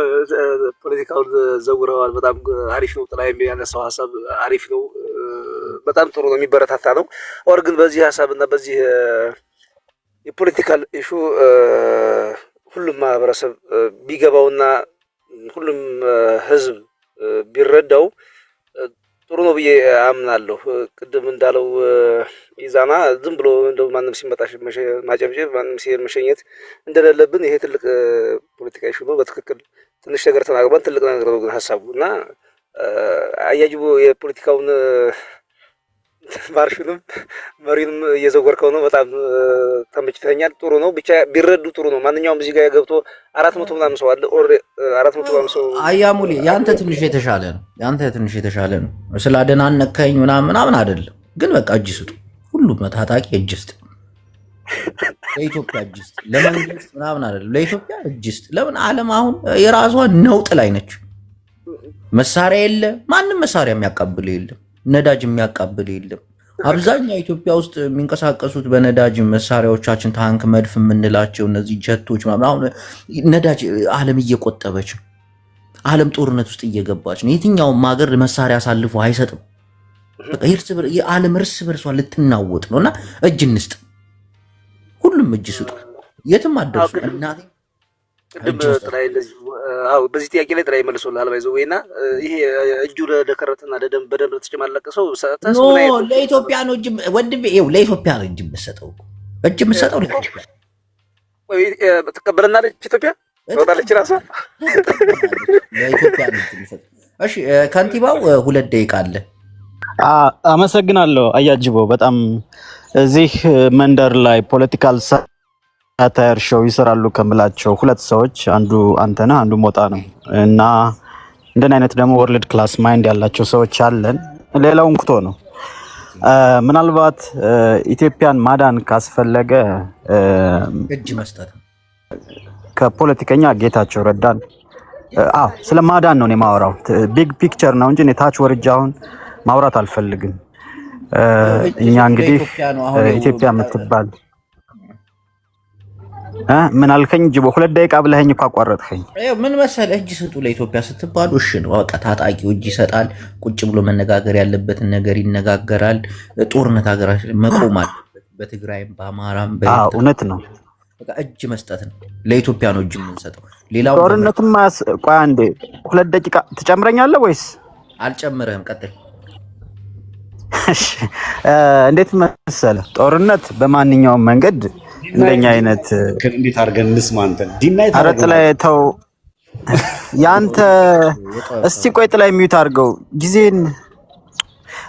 ፖለቲካውን ዘውረዋል። በጣም አሪፍ ነው። ጥላ የሚያነሳው ሀሳብ አሪፍ ነው። በጣም ጥሩ ነው፣ የሚበረታታ ነው። ኦር ግን በዚህ ሀሳብ እና በዚህ የፖለቲካል ኢሹ ሁሉም ማህበረሰብ ቢገባውና ሁሉም ህዝብ ቢረዳው ጥሩ ነው ብዬ አምናለሁ። ቅድም እንዳለው ኢዛና ዝም ብሎ እንደው ማንም ሲመጣ ማጨብጨብ፣ ማንም ሲሄድ መሸኘት እንደሌለብን ይሄ ትልቅ ፖለቲካ ኢሹ ነው። በትክክል ትንሽ ነገር ተናግሯል። ትልቅ ነገር ነው ግን ሀሳቡ እና አያጅቦ የፖለቲካውን ማርሹንም መሪንም እየዘወርከው ነው። በጣም ተመችቶኛል። ጥሩ ነው። ብቻ ቢረዱ ጥሩ ነው። ማንኛውም እዚህ ጋር ገብቶ 400 ምናምን ሰው አለ። 400 ምናምን ሰው አያሙሌ ያንተ ትንሽ የተሻለ ነው። ስላደናነከኝ ምናምን አይደለም፣ ግን በቃ እጅ ስጡ። ሁሉም ታጣቂ እጅ ስጥ። ለኢትዮጵያ እጅ ስጥ። ለመንግስት ምናምን አይደለም፣ ለኢትዮጵያ እጅ ስጥ። ለምን ዓለም አሁን የራሷ ነውጥ ላይ ነች። መሳሪያ የለ፣ ማንም መሳሪያ የሚያቀብል የለም፣ ነዳጅ የሚያቀብል የለም። አብዛኛው ኢትዮጵያ ውስጥ የሚንቀሳቀሱት በነዳጅ መሳሪያዎቻችን፣ ታንክ፣ መድፍ የምንላቸው እነዚህ ጀቶች ምናምን። አሁን ነዳጅ ዓለም እየቆጠበች ነው። ዓለም ጦርነት ውስጥ እየገባች ነው። የትኛውም ሀገር መሳሪያ አሳልፎ አይሰጥም። በቃ የዓለም እርስ በርሷ ልትናወጥ ነው እና እጅ እንስጥ። ሁሉም እጅ ስጡ። የትም አደርሱ እናቴ በዚህ ጥያቄ ላይ ጥላይ መልሶልሃል። ባይዘው ወይና ይሄ እጁ ለደከረትና በደንብ ተጨማለቀ ሰው ለኢትዮጵያ ነው እጅ ወንድሜ፣ ይኸው ለኢትዮጵያ ነው እጅ የምትሰጠው። እጅ የምትሰጠው ለኢትዮጵያ ወይ ትቀበለናለች። ኢትዮጵያ ወጣለች ራሷ ለኢትዮጵያ ነው እጅ የምትሰጠው። እሺ ከንቲባው 2 ደቂቃ አለ። አመሰግናለሁ አያጅበው። በጣም እዚህ መንደር ላይ ፖለቲካል ሳታየር ሾው ይሰራሉ ከምላቸው 2 ሰዎች አንዱ አንተነህ፣ አንዱ ሞጣ ነው እና እንደን አይነት ደግሞ ወርልድ ክላስ ማይንድ ያላቸው ሰዎች አለን። ሌላው እንኩቶ ነው። ምናልባት ኢትዮጵያን ማዳን ካስፈለገ እጅ መስጠት ከፖለቲከኛ ጌታቸው ረዳን ስለ ማዳን ነው የማወራው። ቢግ ፒክቸር ነው እንጂ ታች ወርጃ አሁን ማውራት አልፈልግም። እኛ እንግዲህ ኢትዮጵያ የምትባል ምን አልከኝ? ጅቦ 2 ደቂቃ ብለኸኝ እኮ አቋረጥከኝ። ምን መሰለህ፣ እጅ ስጡ ለኢትዮጵያ ስትባሉ እሺ ነው በቃ። ታጣቂው እጅ ይሰጣል። ቁጭ ብሎ መነጋገር ያለበትን ነገር ይነጋገራል። ጦርነት ሀገራችን መቆም አለበት። በትግራይም በአማራም እውነት ነው። በቃ እጅ መስጠት ነው። ለኢትዮጵያ ነው እጅ የምንሰጠው። ሌላው ጦርነትማ ቆይ አንዴ 2 ደቂቃ ትጨምረኛለህ ወይስ? አልጨምርህም፣ ቀጥል። እንዴት መሰለህ፣ ጦርነት በማንኛውም መንገድ እንደኛ አይነት እንዴት አድርገን እንስማ? አንተን ዲናይ አረጥ ላይ ተው ያንተ። እስቲ ቆይ ጥላይ ሚዩት አድርገው ጊዜን።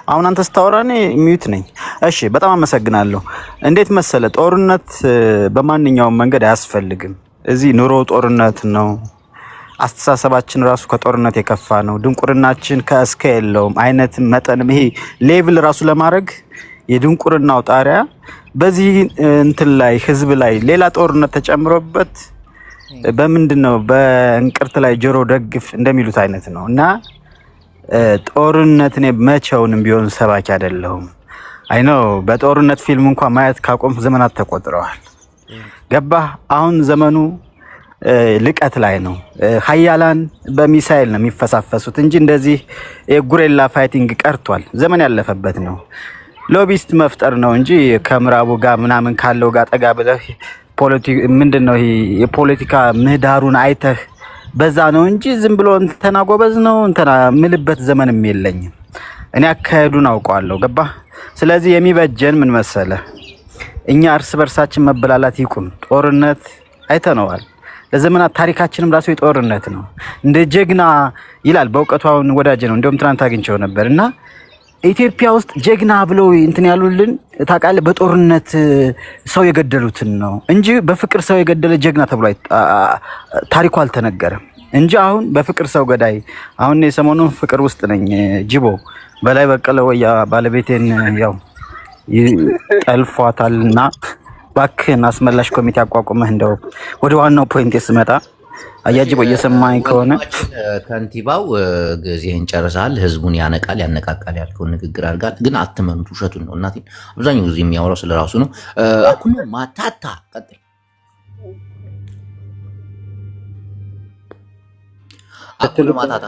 አሁን አንተ ስታወራኔ ሚዩት ነኝ። እሺ በጣም አመሰግናለሁ። እንዴት መሰለ፣ ጦርነት በማንኛውም መንገድ አያስፈልግም። እዚህ ኑሮ ጦርነት ነው። አስተሳሰባችን ራሱ ከጦርነት የከፋ ነው። ድንቁርናችን ከእስከ የለውም አይነት መጠንም ይሄ ሌቭል ራሱ ለማድረግ የድንቁርናው ጣሪያ በዚህ እንትን ላይ ህዝብ ላይ ሌላ ጦርነት ተጨምሮበት በምንድነው በእንቅርት ላይ ጆሮ ደግፍ እንደሚሉት አይነት ነው። እና ጦርነት እኔ መቼውንም ቢሆን ሰባኪ አይደለሁም። አይ ነው በጦርነት ፊልም እንኳን ማየት ካቆምኩ ዘመናት ተቆጥረዋል። ገባህ? አሁን ዘመኑ ልቀት ላይ ነው። ሀያላን በሚሳኤል ነው የሚፈሳፈሱት እንጂ እንደዚህ የጉሬላ ፋይቲንግ ቀርቷል። ዘመን ያለፈበት ነው። ሎቢስት መፍጠር ነው እንጂ ከምዕራቡ ጋር ምናምን ካለው ጋር ጠጋ ብለህ ምንድነው ይሄ የፖለቲካ ምህዳሩን አይተህ በዛ ነው እንጂ ዝም ብሎ እንትና ጎበዝ ነው እንትና ምልበት ዘመንም የለኝም። እኔ አካሄዱን አውቀዋለሁ። ገባ? ስለዚህ የሚበጀን ምን መሰለ፣ እኛ እርስ በርሳችን መበላላት ይቁም። ጦርነት አይተነዋል ለዘመናት፣ ታሪካችንም ራሱ የጦርነት ነው። እንደ ጀግና ይላል በእውቀቱ አሁን ወዳጅ ነው። እንደውም ትናንት አግኝቼው ነበርና ኢትዮጵያ ውስጥ ጀግና ብለው እንትን ያሉልን ታውቃለህ፣ በጦርነት ሰው የገደሉትን ነው እንጂ በፍቅር ሰው የገደለ ጀግና ተብሎ ታሪኩ አልተነገረም እንጂ አሁን በፍቅር ሰው ገዳይ። አሁን የሰሞኑን ፍቅር ውስጥ ነኝ። ጅቦ በላይ በቀለ ወያ ባለቤቴን ያው ጠልፏታልና ባክህን አስመላሽ ኮሚቴ አቋቁመህ እንደው ወደ ዋናው ፖይንት ስመጣ አያጅቦ እየሰማኝ ከሆነ ከንቲባው ጊዜህን ጨርሰሃል። ህዝቡን ያነቃል ያነቃቃል ያልከውን ንግግር አድርጋል። ግን አትመኑት፣ ውሸቱን ነው። እናቴ አብዛኛው ጊዜ የሚያወራው ስለራሱ ነው። አኩኖ ማታታ ቀጥል። አኩኖ ማታታ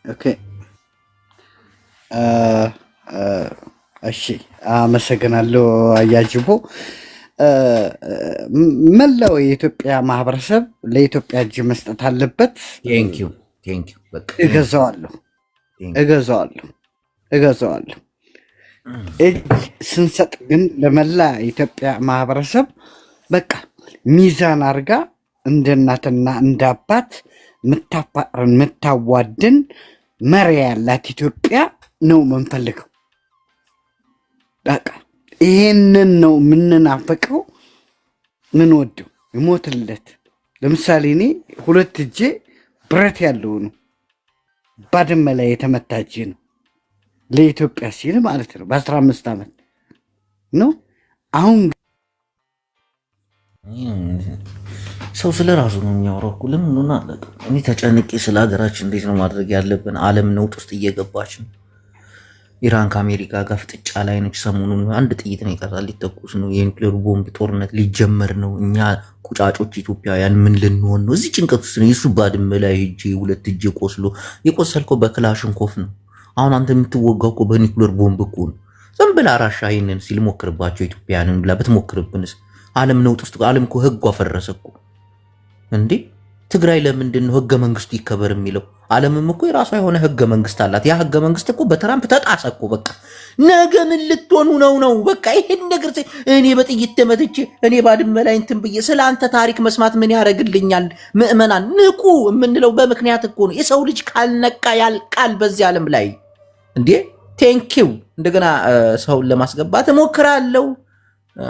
ኦኬ። እሺ አመሰግናለሁ አያጅቦ። መላው የኢትዮጵያ ማህበረሰብ ለኢትዮጵያ እጅ መስጠት አለበት። ቴንኪው በቃ እገዛዋለሁ። እጅ ስንሰጥ ግን ለመላ የኢትዮጵያ ማህበረሰብ በቃ ሚዛን አድርጋ እንደ እናትና እንደ አባት ምታፋቅርን ምታዋድን መሪ ያላት ኢትዮጵያ ነው የምንፈልገው። በቃ ይሄንን ነው የምንናፈቀው፣ ምን ወደው ይሞትለት። ለምሳሌ እኔ 2 እጄ ብረት ያለው ነው፣ ባድመ ላይ የተመታ እጄ ነው ለኢትዮጵያ ሲል ማለት ነው። በ15 ዓመት ነው። አሁን ሰው ስለ ራሱ ነው የሚያወራው። ለምን ነው አለ እኔ ተጨንቄ ስለ ሀገራችን እንዴት ነው ማድረግ ያለብን? ዓለም ነውጥ ውስጥ እየገባች ነው። ኢራን ከአሜሪካ ጋር ፍጥጫ ላይ ነች። ሰሞኑን አንድ ጥይት ነው ይቀራል፣ ሊተኩስ ነው። የኒውክሌር ቦምብ ጦርነት ሊጀመር ነው። እኛ ቁጫጮች ኢትዮጵያውያን ምን ልንሆን ነው? እዚህ ጭንቀት ውስጥ ነው። የሱ ባድመ ላይ ሄጄ 2 እጄ ቆስሎ የቆሰልከው በክላሽንኮፍ ነው። አሁን አንተ የምትወጋው እኮ በኒውክሌር ቦምብ እኮ ነው። ዝም ብላ ራሻ ይሄንን ሲል ሞክርባቸው ኢትዮጵያውያንን ብላ ብትሞክርብንስ? ዓለም ነውጥ ውስጥ ዓለም እኮ ህጉ አፈረሰ እኮ እንዴ! ትግራይ ለምንድን ነው ህገ መንግስቱ ይከበር የሚለው? ዓለምም እኮ የራሷ የሆነ ህገ መንግስት አላት። ያ ህገ መንግስት እኮ በትራምፕ ተጣሰ እኮ። በቃ ነገ ምን ልትሆኑ ነው? በቃ ይሄን ነገር እኔ በጥይት ተመትቼ እኔ ባድመ ላይ እንትን ብዬ ስለ አንተ ታሪክ መስማት ምን ያደርግልኛል? ምዕመናን ንቁ የምንለው በምክንያት እኮ ነው። የሰው ልጅ ካልነቃ ያልቃል በዚህ ዓለም ላይ እንዴ። ቴንኪው። እንደገና ሰውን ለማስገባት እሞክራለሁ።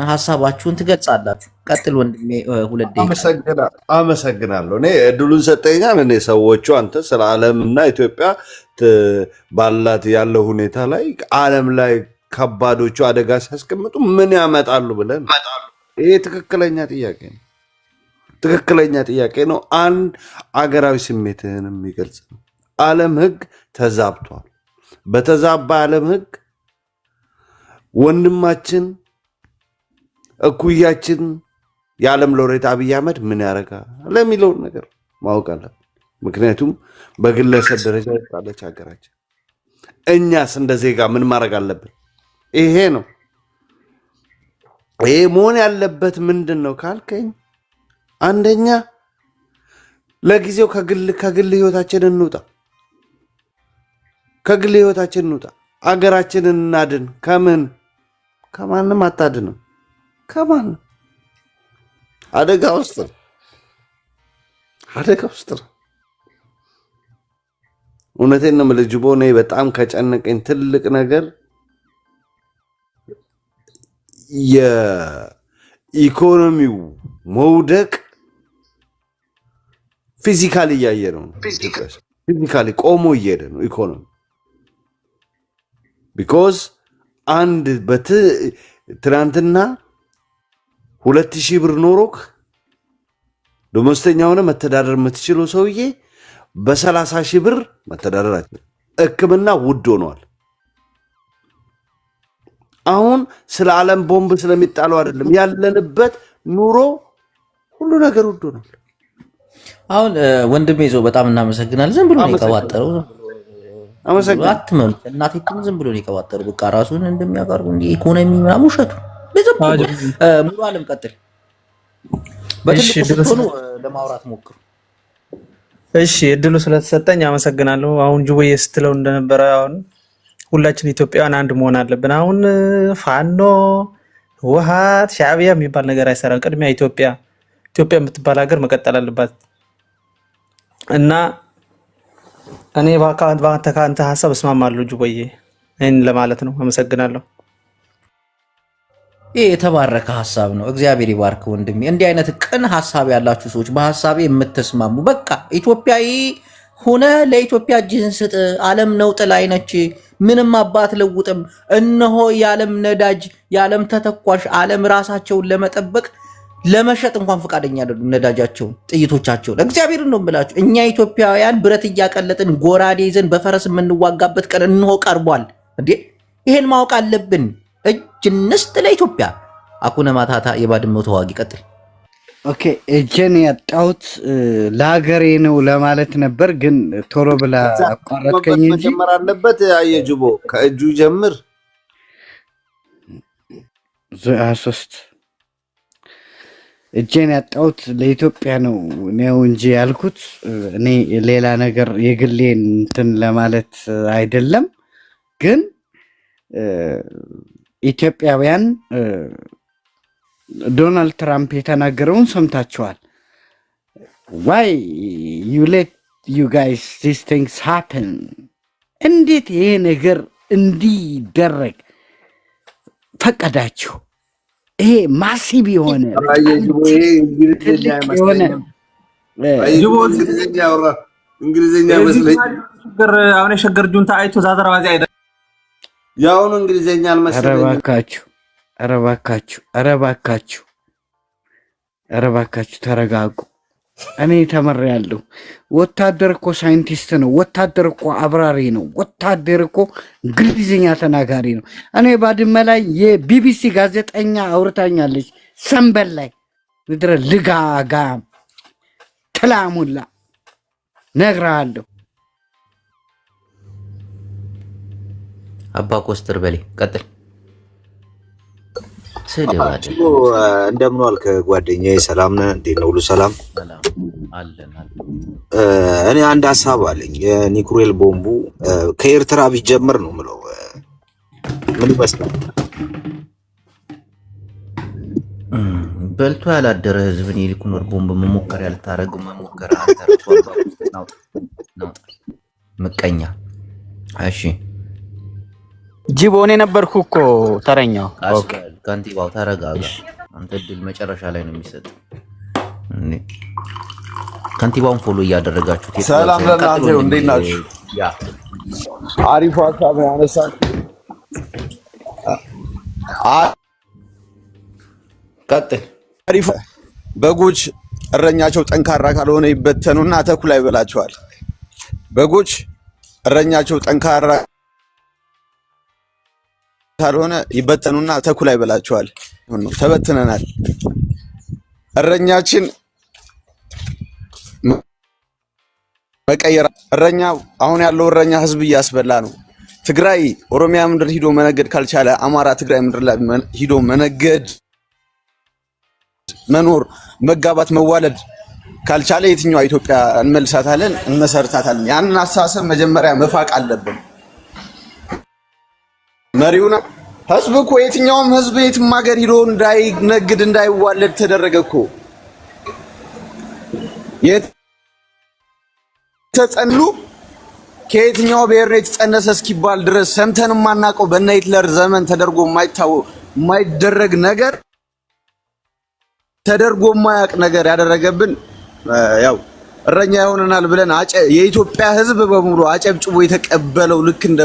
ሀሳባችሁን ትገልጻላችሁ። ቀጥል ወንድሜ። 2 ደቂቃ አመሰግናለሁ። እኔ እድሉን ሰጠኛል። እኔ ሰዎቹ አንተ ስለ ዓለምና ኢትዮጵያ ባላት ያለው ሁኔታ ላይ ዓለም ላይ ከባዶቹ አደጋ ሲያስቀምጡ ምን ያመጣሉ ብለን ይሄ ትክክለኛ ጥያቄ ነው። አንድ አገራዊ ስሜትህን የሚገልጽ ነው። ዓለም ህግ ተዛብቷል። በተዛባ ዓለም ህግ ወንድማችን እኩያችን የዓለም ሎሬት አብይ አህመድ ምን ያደርጋል ለሚለውን ነገር ማወቅ አለብን። ምክንያቱም በግለሰብ ደረጃ ያለች ሀገራችን፣ እኛስ እንደ ዜጋ ምን ማድረግ አለብን? ይሄ ነው። ይሄ መሆን ያለበት ምንድን ነው ካልከኝ፣ አንደኛ ለጊዜው ከግል ህይወታችን እንውጣ። አገራችንን እናድን። ከማንም አታድንም። ከማን አደጋ ውስጥ ነው። እውነቴን ነው የምልህ ጅቦ። እኔ በጣም ከጨነቀኝ ትልቅ ነገር የኢኮኖሚው መውደቅ ፊዚካሊ እያየ ነው። ፊዚካሊ ቆሞ እየሄደ ነው ኢኮኖሚ። ቢኮዝ አንድ ትናንትና 2000 ብር ኖሮክ ደሞዝተኛ ሆነ መተዳደር የምትችለው ሰውዬ በ30,000 ብር መተዳደር አይችልም። ሕክምና ውድ ሆኗል። አሁን ስለ ዓለም ቦምብ ስለሚጣለው አይደለም ያለንበት ኑሮ፣ ሁሉ ነገር ውድ ሆኗል። አሁን ወንድሜ ይዞ በጣም እናመሰግናለን። ዝም ብሎ ነው የቀባጠረው። አትመኑ። እናቴቱም ዝም ብሎ ነው የቀባጠረው። በቃ ራሱን እንደሚያቀርቡ እንደ ኢኮኖሚ ምናምን ውሸቱ። ሙሉ ዓለም ቀጥል። በትልቁ ስትሆኑ ለማውራት ሞክሩ። እሺ እድሉ ስለተሰጠኝ አመሰግናለሁ። አሁን ጅቦዬ ስትለው እንደነበረ አሁን ሁላችን ኢትዮጵያውያን አንድ መሆን አለብን። አሁን ፋኖ፣ ህወሓት፣ ሻዕቢያ የሚባል ነገር አይሰራም። ቅድሚያ ኢትዮጵያ የምትባል ሀገር መቀጠል አለባት እና እኔ ከአንተ ሀሳብ እስማማለሁ ጅቦዬ። ይህን ለማለት ነው። አመሰግናለሁ። ይህ የተባረከ ሀሳብ ነው። እግዚአብሔር ይባርክ ወንድሜ። እንዲህ አይነት ቅን ሀሳብ ያላችሁ ሰዎች፣ በሀሳቤ የምትስማሙ በቃ ኢትዮጵያዊ ሆነ ለኢትዮጵያ እጅህን ስጥ። ዓለም ነውጥ ላይ ነች። ምንም አባት ለውጥም። እነሆ የዓለም ነዳጅ፣ የዓለም ተተኳሽ፣ ዓለም ራሳቸውን ለመጠበቅ ለመሸጥ እንኳን ፈቃደኛ አይደሉም። ነዳጃቸውን፣ ጥይቶቻቸውን። እግዚአብሔርን ነው የምላችሁ። እኛ ኢትዮጵያውያን ብረት እያቀለጥን ጎራዴ ይዘን በፈረስ የምንዋጋበት ቀን እንሆ ቀርቧል። እንዴ ይሄን ማወቅ አለብን። እጅ እንስጥ ለኢትዮጵያ። አኩነ ማታታ የባድመው ተዋጊ ቀጥል። ኦኬ እጄን ያጣሁት ለሀገሬ ነው ለማለት ነበር፣ ግን ቶሎ ብላ አቋረጥከኝ እንጂ መጀመር አለበት። አየጅቦ ከእጁ ጀምር። 23 እጄን ያጣሁት ለኢትዮጵያ ነው እንጂ ያልኩት እኔ ሌላ ነገር የግሌን እንትን ለማለት አይደለም። ግን ኢትዮጵያውያን ዶናልድ ትራምፕ የተናገረውን ሰምታችኋል። ዋይ ዩ ሌት ዩ ጋይስ ዲስ ቲንግስ ሃፕን። እንዴት ይሄ ነገር እንዲደረግ ፈቀዳችሁ? ይሄ ማሲብ የሆነ እንግሊዝኛ መስለኝ አሁን የሸገር ጁንታ አይቶ ዛዘራዋዚ አይደ ያውኑ እንግሊዝኛ አልመሰለኝም። ኧረ እባካችሁ ተረጋጉ። እኔ ተመሪያለሁ። ወታደር እኮ ሳይንቲስት ነው። ወታደር እኮ አብራሪ ነው። ወታደር እኮ እንግሊዝኛ ተናጋሪ ነው። እኔ ባድመ ላይ የቢቢሲ ጋዜጠኛ አውርታኛለች። ሰንበል ላይ ምድረ ልጋጋ ትላሙላ ነግርሃለሁ። አባ ኮስተር በሌ ቀጥል። እንደምን ዋልክ ጓደኛዬ? ሰላም ነህ? እንዴት ነው? ሁሉ ሰላም አለን። እኔ አንድ ሀሳብ አለኝ። የኒኩሬል ቦምቡ ከኤርትራ ቢጀምር ነው ምለው። ምን ይመስላል? በልቶ ያላደረ ህዝብን የኒኩሬል ቦምብ መሞከር ያልታረገው መሞከር ምቀኛ። እሺ ጅቦ እኔ ነበርኩ እኮ ተረኛው። ከንቲባው ተረጋጋ። አንተ ድል መጨረሻ ላይ ነው የሚሰጥ። ከንቲባውን ፎሎ እያደረጋችሁት። ሰላም ለእናንተ ይሁን። እንዴት ናችሁ? አሪፍ ሀሳብ ያነሳል። ቀጥል። አሪፍ በጎች እረኛቸው ጠንካራ ካልሆነ ይበተኑና ተኩላ ይበላቸዋል። በጎች እረኛቸው ጠንካራ ካልሆነ ይበተኑና ተኩላ ይበላቸዋል። ተበትነናል። እረኛችን መቀየር። እረኛ አሁን ያለው እረኛ ህዝብ እያስበላ ነው። ትግራይ ኦሮሚያ ምድር ሂዶ መነገድ ካልቻለ አማራ ትግራይ ምድር ላይ ሂዶ መነገድ፣ መኖር፣ መጋባት፣ መዋለድ ካልቻለ የትኛዋ ኢትዮጵያ እንመልሳታለን? እንመሰርታታለን? ያንን አስተሳሰብ መጀመሪያ መፋቅ አለብን። መሪውና ህዝብ እኮ የትኛውም ህዝብ የትም ሀገር ሂዶ እንዳይነግድ እንዳይዋለድ ተደረገ እኮ። የተጸኑ ከየትኛው ብሔር የተጸነሰ እስኪባል ድረስ ሰምተን የማናውቀው በእነ ሂትለር ዘመን ተደርጎ የማይደረግ ነገር ተደርጎ የማያውቅ ነገር ያደረገብን ያው እረኛ ይሆነናል ብለን የኢትዮጵያ ህዝብ በሙሉ አጨብጭቦ የተቀበለው ልክ እንደ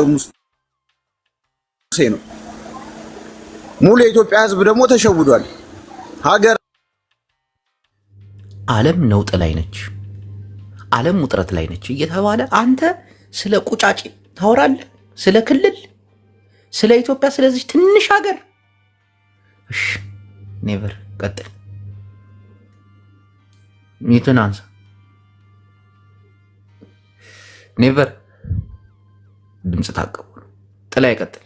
ሙሴ ነው። ሙሉ የኢትዮጵያ ህዝብ ደግሞ ተሸውዷል። ሀገር ዓለም ነውጥ ላይ ነች፣ ዓለም ውጥረት ላይ ነች እየተባለ አንተ ስለ ቁጫጭ ታወራለህ? ስለ ክልል፣ ስለ ኢትዮጵያ፣ ስለዚህ ትንሽ ሀገር። እሺ ኔቨር ቀጥል። ሚቱን አንሳ። ኔቨር ድምፅ ታቀቡ። ጥላይ ቀጥል።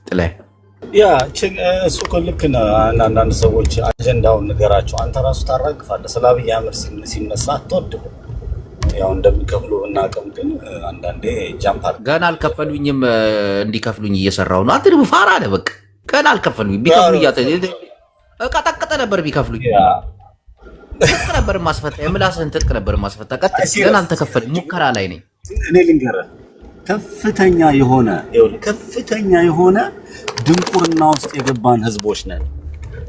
ጥላይ ያ እሱ እኮ ልክ ነው። አንዳንድ ሰዎች አጀንዳውን ንገራቸው፣ አንተ ራሱ ታራግፋለህ። ስለ አብይ አህመድ ሲነሳ አትወድም። ያው እንደሚከፍሉ ብናውቅም ግን አንዳንዴ ጃምፓር ገና አልከፈሉኝም፣ እንዲከፍሉኝ እየሰራው ነው። አንተ ደግሞ ፋራ ነህ። በቃ ገና አልከፈሉኝ። ቢከፍሉኝ እቀጠቅጥ ነበር። ቢከፍሉኝ ትጥቅ ነበር ማስፈታ፣ የምላስህን ትጥቅ ነበር ማስፈታ። ቀጥል። ገና አልተከፈለኝ፣ ሙከራ ላይ ነኝ። እኔ ልንገርህ ከፍተኛ የሆነ ድንቁርና ውስጥ የገባን ህዝቦች ነን።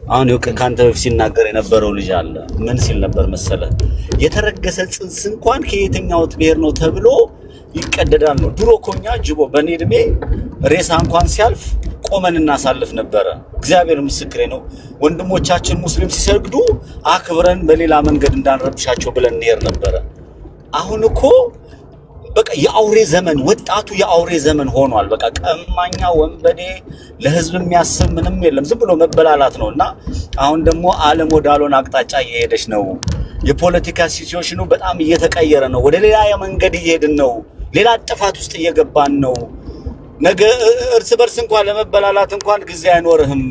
አሁን ከአንተ በፊት ሲናገር የነበረው ልጅ አለ። ምን ሲል ነበር መሰለ? የተረገሰ ጽንስ እንኳን ከየትኛው ብሔር ነው ተብሎ ይቀደዳል ነው። ድሮ እኮ እኛ ጅቦ በእኔ እድሜ ሬሳ እንኳን ሲያልፍ ቆመን እናሳልፍ ነበረ። እግዚአብሔር ምስክሬ ነው። ወንድሞቻችን ሙስሊም ሲሰግዱ አክብረን በሌላ መንገድ እንዳንረብሻቸው ብለን እንሄድ ነበረ። አሁን እኮ በቃ የአውሬ ዘመን፣ ወጣቱ የአውሬ ዘመን ሆኗል። በቃ ቀማኛ ወንበዴ፣ ለህዝብ የሚያስብ ምንም የለም፣ ዝም ብሎ መበላላት ነው። እና አሁን ደግሞ ዓለም ወዳልሆነ አቅጣጫ እየሄደች ነው። የፖለቲካ ሲቹዌሽኑ በጣም እየተቀየረ ነው። ወደ ሌላ መንገድ እየሄድን ነው። ሌላ ጥፋት ውስጥ እየገባን ነው። ነገ እርስ በርስ እንኳን ለመበላላት እንኳን ጊዜ አይኖርህም።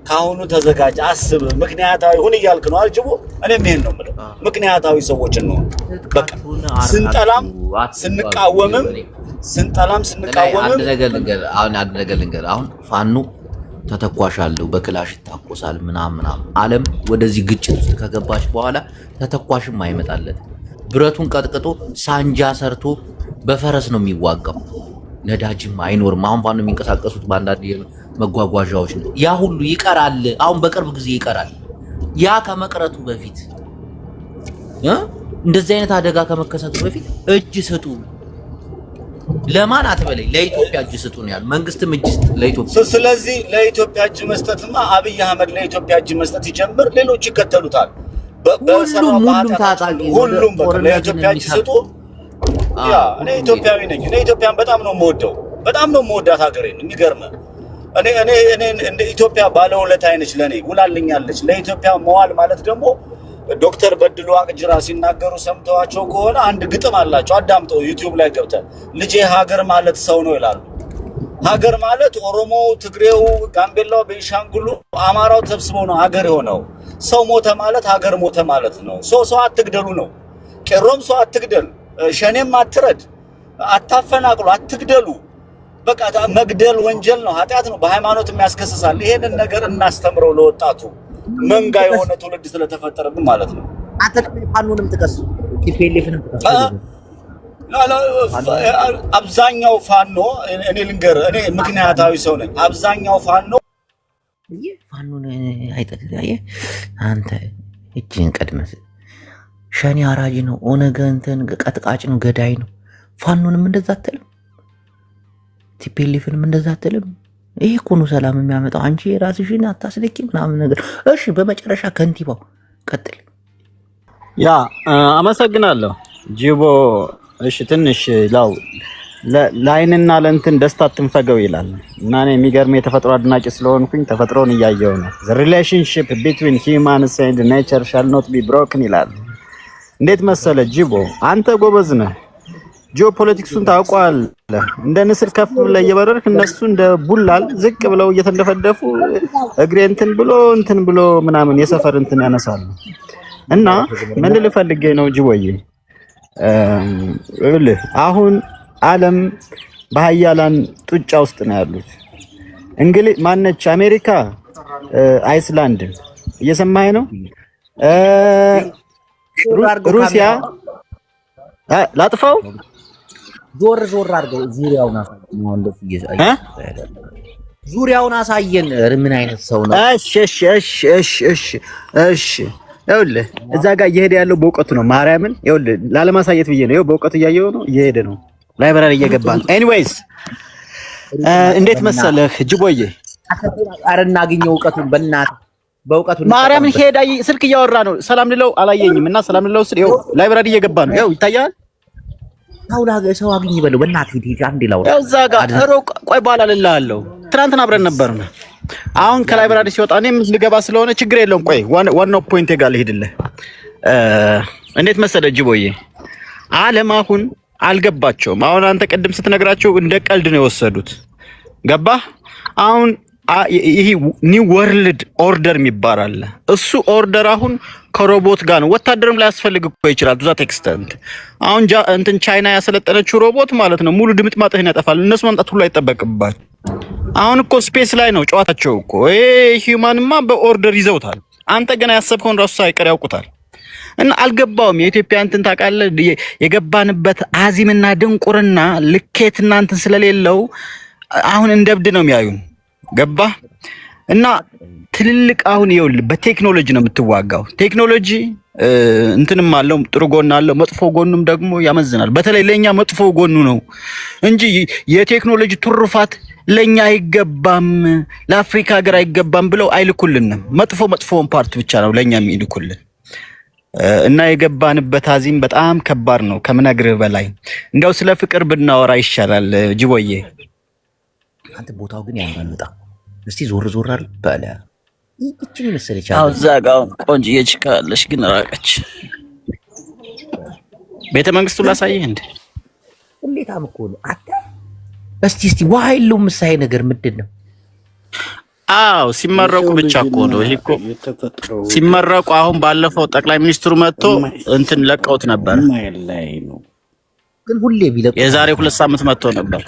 ካሁኑ ተዘጋጅ፣ አስብ፣ ምክንያታዊ ሁን እያልክ ነው አልጅቦ። እኔም ይሄን ነው የምለው፣ ምክንያታዊ ሰዎች ነው። በቃ ስንጠላም ስንቃወምም አንድ ነገር ልንገር። አሁን ፋኖ ተተኳሽ አለው፣ በክላሽ ይታቆሳል ምናምን። ዓለም ወደዚህ ግጭት ውስጥ ከገባች በኋላ ተተኳሽም አይመጣለት። ብረቱን ቀጥቅጦ ሳንጃ ሰርቶ በፈረስ ነው የሚዋጋው። ነዳጅም አይኖርም። አሁን ፋኖ የሚንቀሳቀሱት በአንዳንድ መጓጓዣዎች ነው። ያ ሁሉ ይቀራል። አሁን በቅርብ ጊዜ ይቀራል። ያ ከመቅረቱ በፊት እንደዚህ አይነት አደጋ ከመከሰቱ በፊት እጅ ስጡ። ለማን አትበለኝ፣ ለኢትዮጵያ እጅ ስጡ ነው ያሉ። መንግስትም እጅ ስጥ ለኢትዮጵያ። ስለዚህ ለኢትዮጵያ እጅ መስጠትማ አብይ አህመድ ለኢትዮጵያ እጅ መስጠት ይጀምር፣ ሌሎች ይከተሉታል። ሁሉም ታጣቂ ሁሉም ለኢትዮጵያ እጅ ስጡ። ያ እኔ ኢትዮጵያዊ ነኝ። እኔ ኢትዮጵያን በጣም ነው የምወደው፣ በጣም ነው የምወዳት ሀገሬን። የሚገርምህ እኔ እንደ ኢትዮጵያ ባለውለታዬ ነች ለኔ፣ ውላልኛለች። ለኢትዮጵያ መዋል ማለት ደግሞ ዶክተር በድሉ አቅጅራ ሲናገሩ ሰምተዋቸው ከሆነ አንድ ግጥም አላቸው፣ አዳምጠው ዩቲዩብ ላይ ገብተህ። ልጄ ሀገር ማለት ሰው ነው ይላሉ። ሀገር ማለት ኦሮሞ፣ ትግሬው፣ ጋምቤላው፣ ቤንሻንጉሉ፣ አማራው ተሰብስበው ነው ሀገር የሆነው። ሰው ሞተ ማለት ሀገር ሞተ ማለት ነው። ሰው አትግደሉ ነው። ቄሮም ሰው አትግደል፣ ሸኔም አትረድ፣ አታፈናቅሉ፣ አትግደሉ። በቃ መግደል ወንጀል ነው፣ ኃጢአት ነው፣ በሃይማኖት የሚያስከስሳል። ይሄንን ነገር እናስተምረው ለወጣቱ። መንጋ የሆነ ትውልድ ስለተፈጠረብን ማለት ነው። ፋኖንም ጥቀስ፣ ቲፒኤልኤፍንም ጥቀስ። አብዛኛው ፋኖ እኔ ልንገርህ፣ እኔ ምክንያታዊ ሰው ነኝ። አብዛኛው ፋኖ ፋኖን አይጠቅም። አንተ እጅን ቀድመህ ሸኔ አራጅ ነው፣ ኦነግ እንትን ቀጥቃጭ ነው፣ ገዳይ ነው። ፋኖንም እንደዛ አትልም፣ ቲፒኤልኤፍንም እንደዛ አትልም። ይሄ እኮ ነው ሰላም የሚያመጣው። አንቺ ራስሽን አታስለቂ ምናምን ነገር። እሺ፣ በመጨረሻ ከንቲባው ቀጥል። ያ አመሰግናለሁ ጂቦ። እሺ፣ ትንሽ ላው ለአይንና ለእንትን ደስታ አትንፈገው ይላል እና እኔ የሚገርም የተፈጥሮ አድናቂ ስለሆንኩኝ ተፈጥሮን እያየው ነው። the relationship between humans and nature shall not be broken ይላል። እንዴት መሰለ ጂቦ፣ አንተ ጎበዝ ነህ። ጂኦፖለቲክሱን ታውቀዋለህ። እንደ ንስር ከፍ ብለህ እየበረርክ እነሱ እንደ ቡላል ዝቅ ብለው እየተንደፈደፉ እግሬ እንትን ብሎ ምናምን የሰፈር እንትን ያነሳሉ። እና ምን ልል ፈልጌ ነው ጂቦዬ፣ አሁን ዓለም በሀያላን ጡጫ ውስጥ ነው ያሉት። እንግሊዝ ማነች? አሜሪካ አይስላንድ እየሰማኸኝ ነው? ሩሲያ ላጥፋው ዞር አድርገው ዙሪያውን አሳየን። ምን አይነት ሰው ነው? እሺ ይኸውልህ እዛ ጋር እየሄደ ያለው በእውቀቱ ነው። ማርያምን ይኸውልህ ላለማሳየት ብዬ ነው። ይኸው በእውቀቱ እያየው ነው፣ እየሄደ ነው፣ ላይብራሪ እየገባ ነው። ኤኒዌይስ እንዴት መሰለህ ጅቦዬ፣ ኧረ እናግኘው እውቀቱን በእናትህ በእውቀቱ ማርያምን ሄዳ ስልክ እያወራ ነው። ሰላም ልለው አላየኝም እና ሰላም ልለው ስል ይኸው ላይብራሪ እየገባ ነው። ይኸው ይታያል። ሰው አግኝ በለው በእናትህ ሂድ አንዴ ላውራ። ያው እዛ ጋር ቆይ በኋላ ልልሃለሁ። ትናንትና አብረን ነበርን። አሁን ከላይብራሪ ሲወጣ እኔም ልገባ ስለሆነ ችግር የለውም። ቆይ ዋናው ፖይንት ጋር ልሄድልህ። እንዴት መሰለህ ጅቦዬ፣ ዓለም አሁን አልገባቸውም። አሁን አንተ ቅድም ስትነግራቸው እንደ ቀልድ ነው የወሰዱት። ገባህ? አሁን ይሄ ኒው ወርልድ ኦርደር የሚባል አለ። እሱ ኦርደር አሁን ከሮቦት ጋር ነው። ወታደርም ላይ ያስፈልግ እኮ ይችላል ቱ ዛት ኤክስተንት። አሁን እንትን ቻይና ያሰለጠነችው ሮቦት ማለት ነው ሙሉ ድምጥማጥህን ያጠፋል። እነሱ ማምጣት ሁሉ አይጠበቅባቸው። አሁን እኮ ስፔስ ላይ ነው ጨዋታቸው እኮ። ሂውማንማ በኦርደር ይዘውታል። አንተ ገና ያሰብከውን ራሱ ሳይቀር ያውቁታል። እና አልገባውም። የኢትዮጵያ እንትን ታውቃለህ፣ የገባንበት አዚምና ድንቁርና ልኬትና እንትን ስለሌለው አሁን እንደ እብድ ነው የሚያዩን። ገባ እና ትልልቅ አሁን ይኸውልህ በቴክኖሎጂ ነው የምትዋጋው። ቴክኖሎጂ እንትንም አለው ጥሩ ጎን አለው፣ መጥፎ ጎኑም ደግሞ ያመዝናል። በተለይ ለኛ መጥፎ ጎኑ ነው እንጂ የቴክኖሎጂ ትሩፋት ለኛ አይገባም፣ ለአፍሪካ ሀገር አይገባም ብለው አይልኩልንም። መጥፎውን ፓርት ብቻ ነው ለኛ የሚልኩልን። እና የገባንበት አዚም በጣም ከባድ ነው ከምነግርህ በላይ። እንዲያው ስለ ፍቅር ብናወራ ይሻላል ጅቦዬ። አንተ ቦታው ግን ያምራል በጣም። እስቲ ዞር ዞር አለ ባለ እቺ መሰለች። አው እዛ ጋር ቆንጆዬ ችካለሽ ግን ራቀች። ቤተ መንግስቱ ላሳየህ እንዴ? እንዴት አምኮ ነው አታ። እስቲ ውሃ የለውም ምሳሌ ነገር ምንድን ነው? አው ሲመረቁ ብቻ እኮ ነው ይሄ እኮ ሲመረቁ። አሁን ባለፈው ጠቅላይ ሚኒስትሩ መጥቶ እንትን ለቀውት ነበር። ግን ሁሌ ቢለቁ የዛሬ 2 ሳምንት መጥቶ ነበር።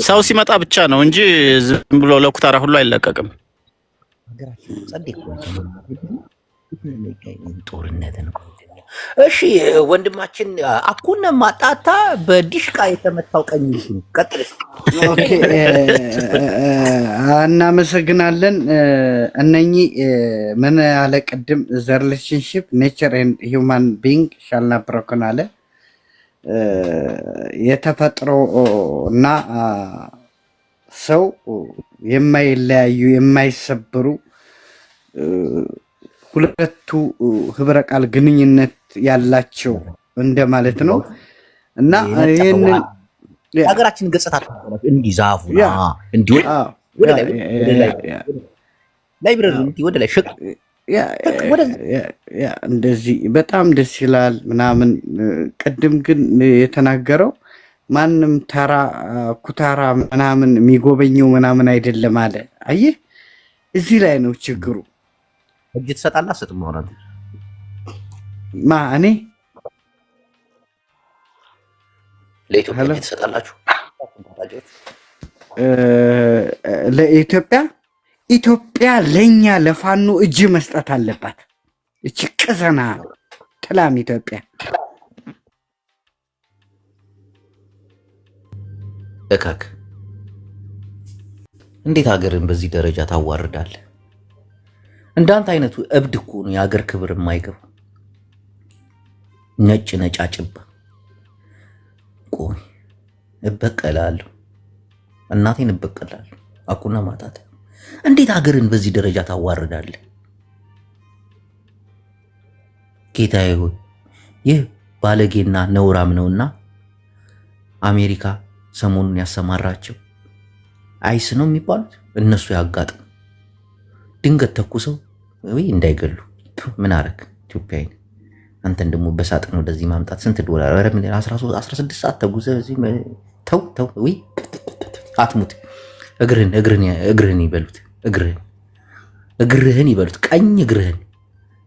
ሰው ሲመጣ ብቻ ነው እንጂ ዝም ብሎ ለኩታራ ሁሉ አይለቀቅም። ሀገራችን ጸደይ ጦርነት ነው። እሺ ወንድማችን አኩነ ማጣታ በዲሽቃ የተመታው ቀኝ ይሁን ቀጥል። ኦኬ እናመሰግናለን። እነኚህ ምን አለ ቅድም ዘ ሪሌሽንሺፕ ኔቸር ኤንድ ሂውማን ቢንግ ሻል ናት ብሮከን አለ። የተፈጥሮ እና ሰው የማይለያዩ የማይሰብሩ ሁለቱ ህብረ ቃል ግንኙነት ያላቸው እንደማለት ነው። እና ይሄንን ሀገራችን ገጽታ እንዲዛፉና እንዲሁ ወደ ላይ ብረሩ ወደ ላይ ሽቅ እንደዚህ በጣም ደስ ይላል ምናምን። ቅድም ግን የተናገረው ማንም ተራ ኩታራ ምናምን የሚጎበኘው ምናምን አይደለም አለ። አየህ እዚህ ላይ ነው ችግሩ። እጅ ትሰጣለህ ስትም ሆነ እኔ ለኢትዮጵያ እጅ ትሰጣላችሁ? ኢትዮጵያ ለኛ ለፋኖ እጅ መስጠት አለባት። እቺ ቅዘና ጥላም ኢትዮጵያ እካክ እንዴት ሀገርን በዚህ ደረጃ ታዋርዳለህ? እንዳንተ አይነቱ እብድ እኮ ነው የሀገር ክብር የማይገባ ነጭ ነጫጭባ። ቆይ እበቀላለሁ፣ እናቴን እበቀላለሁ። አኩና ማጣት እንዴት ሀገርን በዚህ ደረጃ ታዋርዳለህ? ጌታዬ ሆይ ይህ ባለጌና ነውራም ነውና አሜሪካ ሰሞኑን ያሰማራቸው አይስ ነው የሚባሉት እነሱ ያጋጥም ድንገት ተኩሰው ወይ እንዳይገሉ ምን አረክ ኢትዮጵያዊ። አንተን ደግሞ በሳጥን ወደዚህ ማምጣት ስንት ዶላር? ኧረ ምን 16 ሰዓት ተጉዘ እዚህ ተው ወይ አትሙት። እግርህን ይበሉት፣ እግርህን ይበሉት፣ ቀኝ እግርህን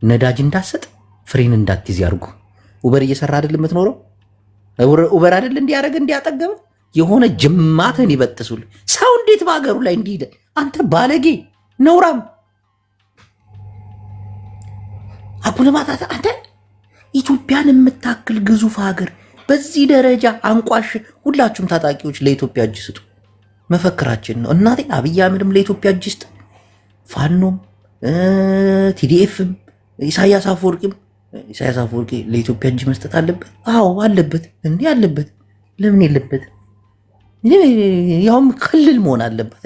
ነዳጅ እንዳሰጥ ፍሬን እንዳትይዝ ያርጉ። ኡበር እየሰራ አይደል የምትኖረው? ኡበር አይደል እንዲያረግ እንዲያጠገበ የሆነ ጅማትህን ይበጥሱል። ሰው እንዴት በሀገሩ ላይ እንዲሄደ አንተ ባለጌ ነውራም አቡለማታ አንተ ኢትዮጵያን የምታክል ግዙፍ ሀገር በዚህ ደረጃ አንቋሽ። ሁላችሁም ታጣቂዎች ለኢትዮጵያ እጅ ስጡ፣ መፈክራችን ነው። እናቴ አብይ አህመድም ለኢትዮጵያ እጅ ስጥ፣ ፋኖም ቲዲኤፍም ኢሳያስ አፈወርቂ ለኢትዮጵያ እጅ መስጠት አለበት። አዎ አለበት፣ እንዲህ አለበት። ለምን የለበት? ያውም ክልል መሆን አለበት።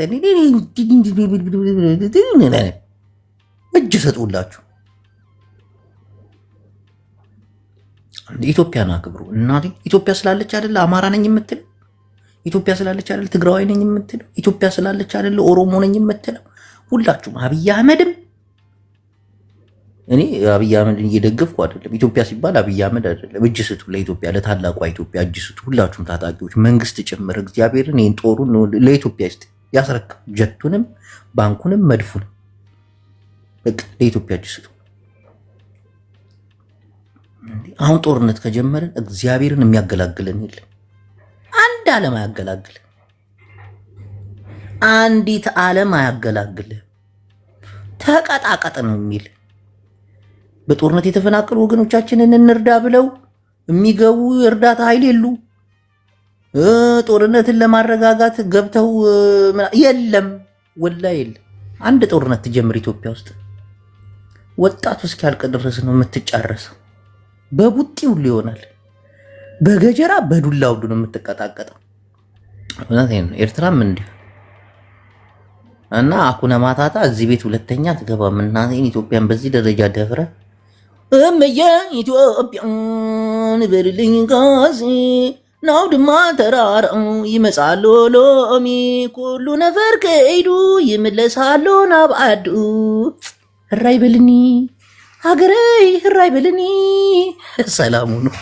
እጅ ሰጡላችሁ። ኢትዮጵያን አክብሩ። እናቴ ኢትዮጵያ ስላለች አይደለ አማራ ነኝ የምትለው? ኢትዮጵያ ስላለች አይደለ ትግራዋይ ነኝ የምትለው? ኢትዮጵያ ስላለች አይደለ ኦሮሞ ነኝ የምትለው? ሁላችሁም አብይ አህመድም እኔ አብይ አህመድን እየደገፍኩ አይደለም። ኢትዮጵያ ሲባል አብይ አህመድ አይደለም። እጅ ስጡ ለኢትዮጵያ፣ ለታላቋ ኢትዮጵያ እጅ ስጡ። ሁላችሁም ታጣቂዎች፣ መንግስት ጭምር እግዚአብሔርን ይህን ጦሩን ለኢትዮጵያ ስ ያስረክብ፣ ጀቱንም፣ ባንኩንም፣ መድፉንም በቃ ለኢትዮጵያ እጅ ስጡ። አሁን ጦርነት ከጀመርን እግዚአብሔርን የሚያገላግለን የለም። አንድ ዓለም አያገላግልን፣ አንዲት ዓለም አያገላግልን። ተቀጣቀጥ ነው የሚል በጦርነት የተፈናቀሉ ወገኖቻችንን እንርዳ ብለው የሚገቡ እርዳታ ኃይል የሉ። ጦርነትን ለማረጋጋት ገብተው የለም፣ ወላ የለም። አንድ ጦርነት ትጀምር ኢትዮጵያ ውስጥ ወጣቱ እስኪያልቅ ድረስ ነው የምትጫረሰው። በቡጢ ሁሉ ይሆናል፣ በገጀራ በዱላ ሁሉ ነው የምትቀጣቀጠው። እውነቴን ነው። ኤርትራም እንዲሁ እና አኩነ ማታታ እዚህ ቤት ሁለተኛ ትገባም። እናቴን ኢትዮጵያን በዚህ ደረጃ ደፍረ እመየ ኢትዮጵያን በልልኝ ጋዚ ናው ድማ ተራራው ይመጻሎ ሎሚ ኩሉ ነፈር ከይዱ ይመለሳሎ ናብ ዓዱ ህራይ በልኒ ሀገረይ ህራይ በልኒ ሰላሙ ነው።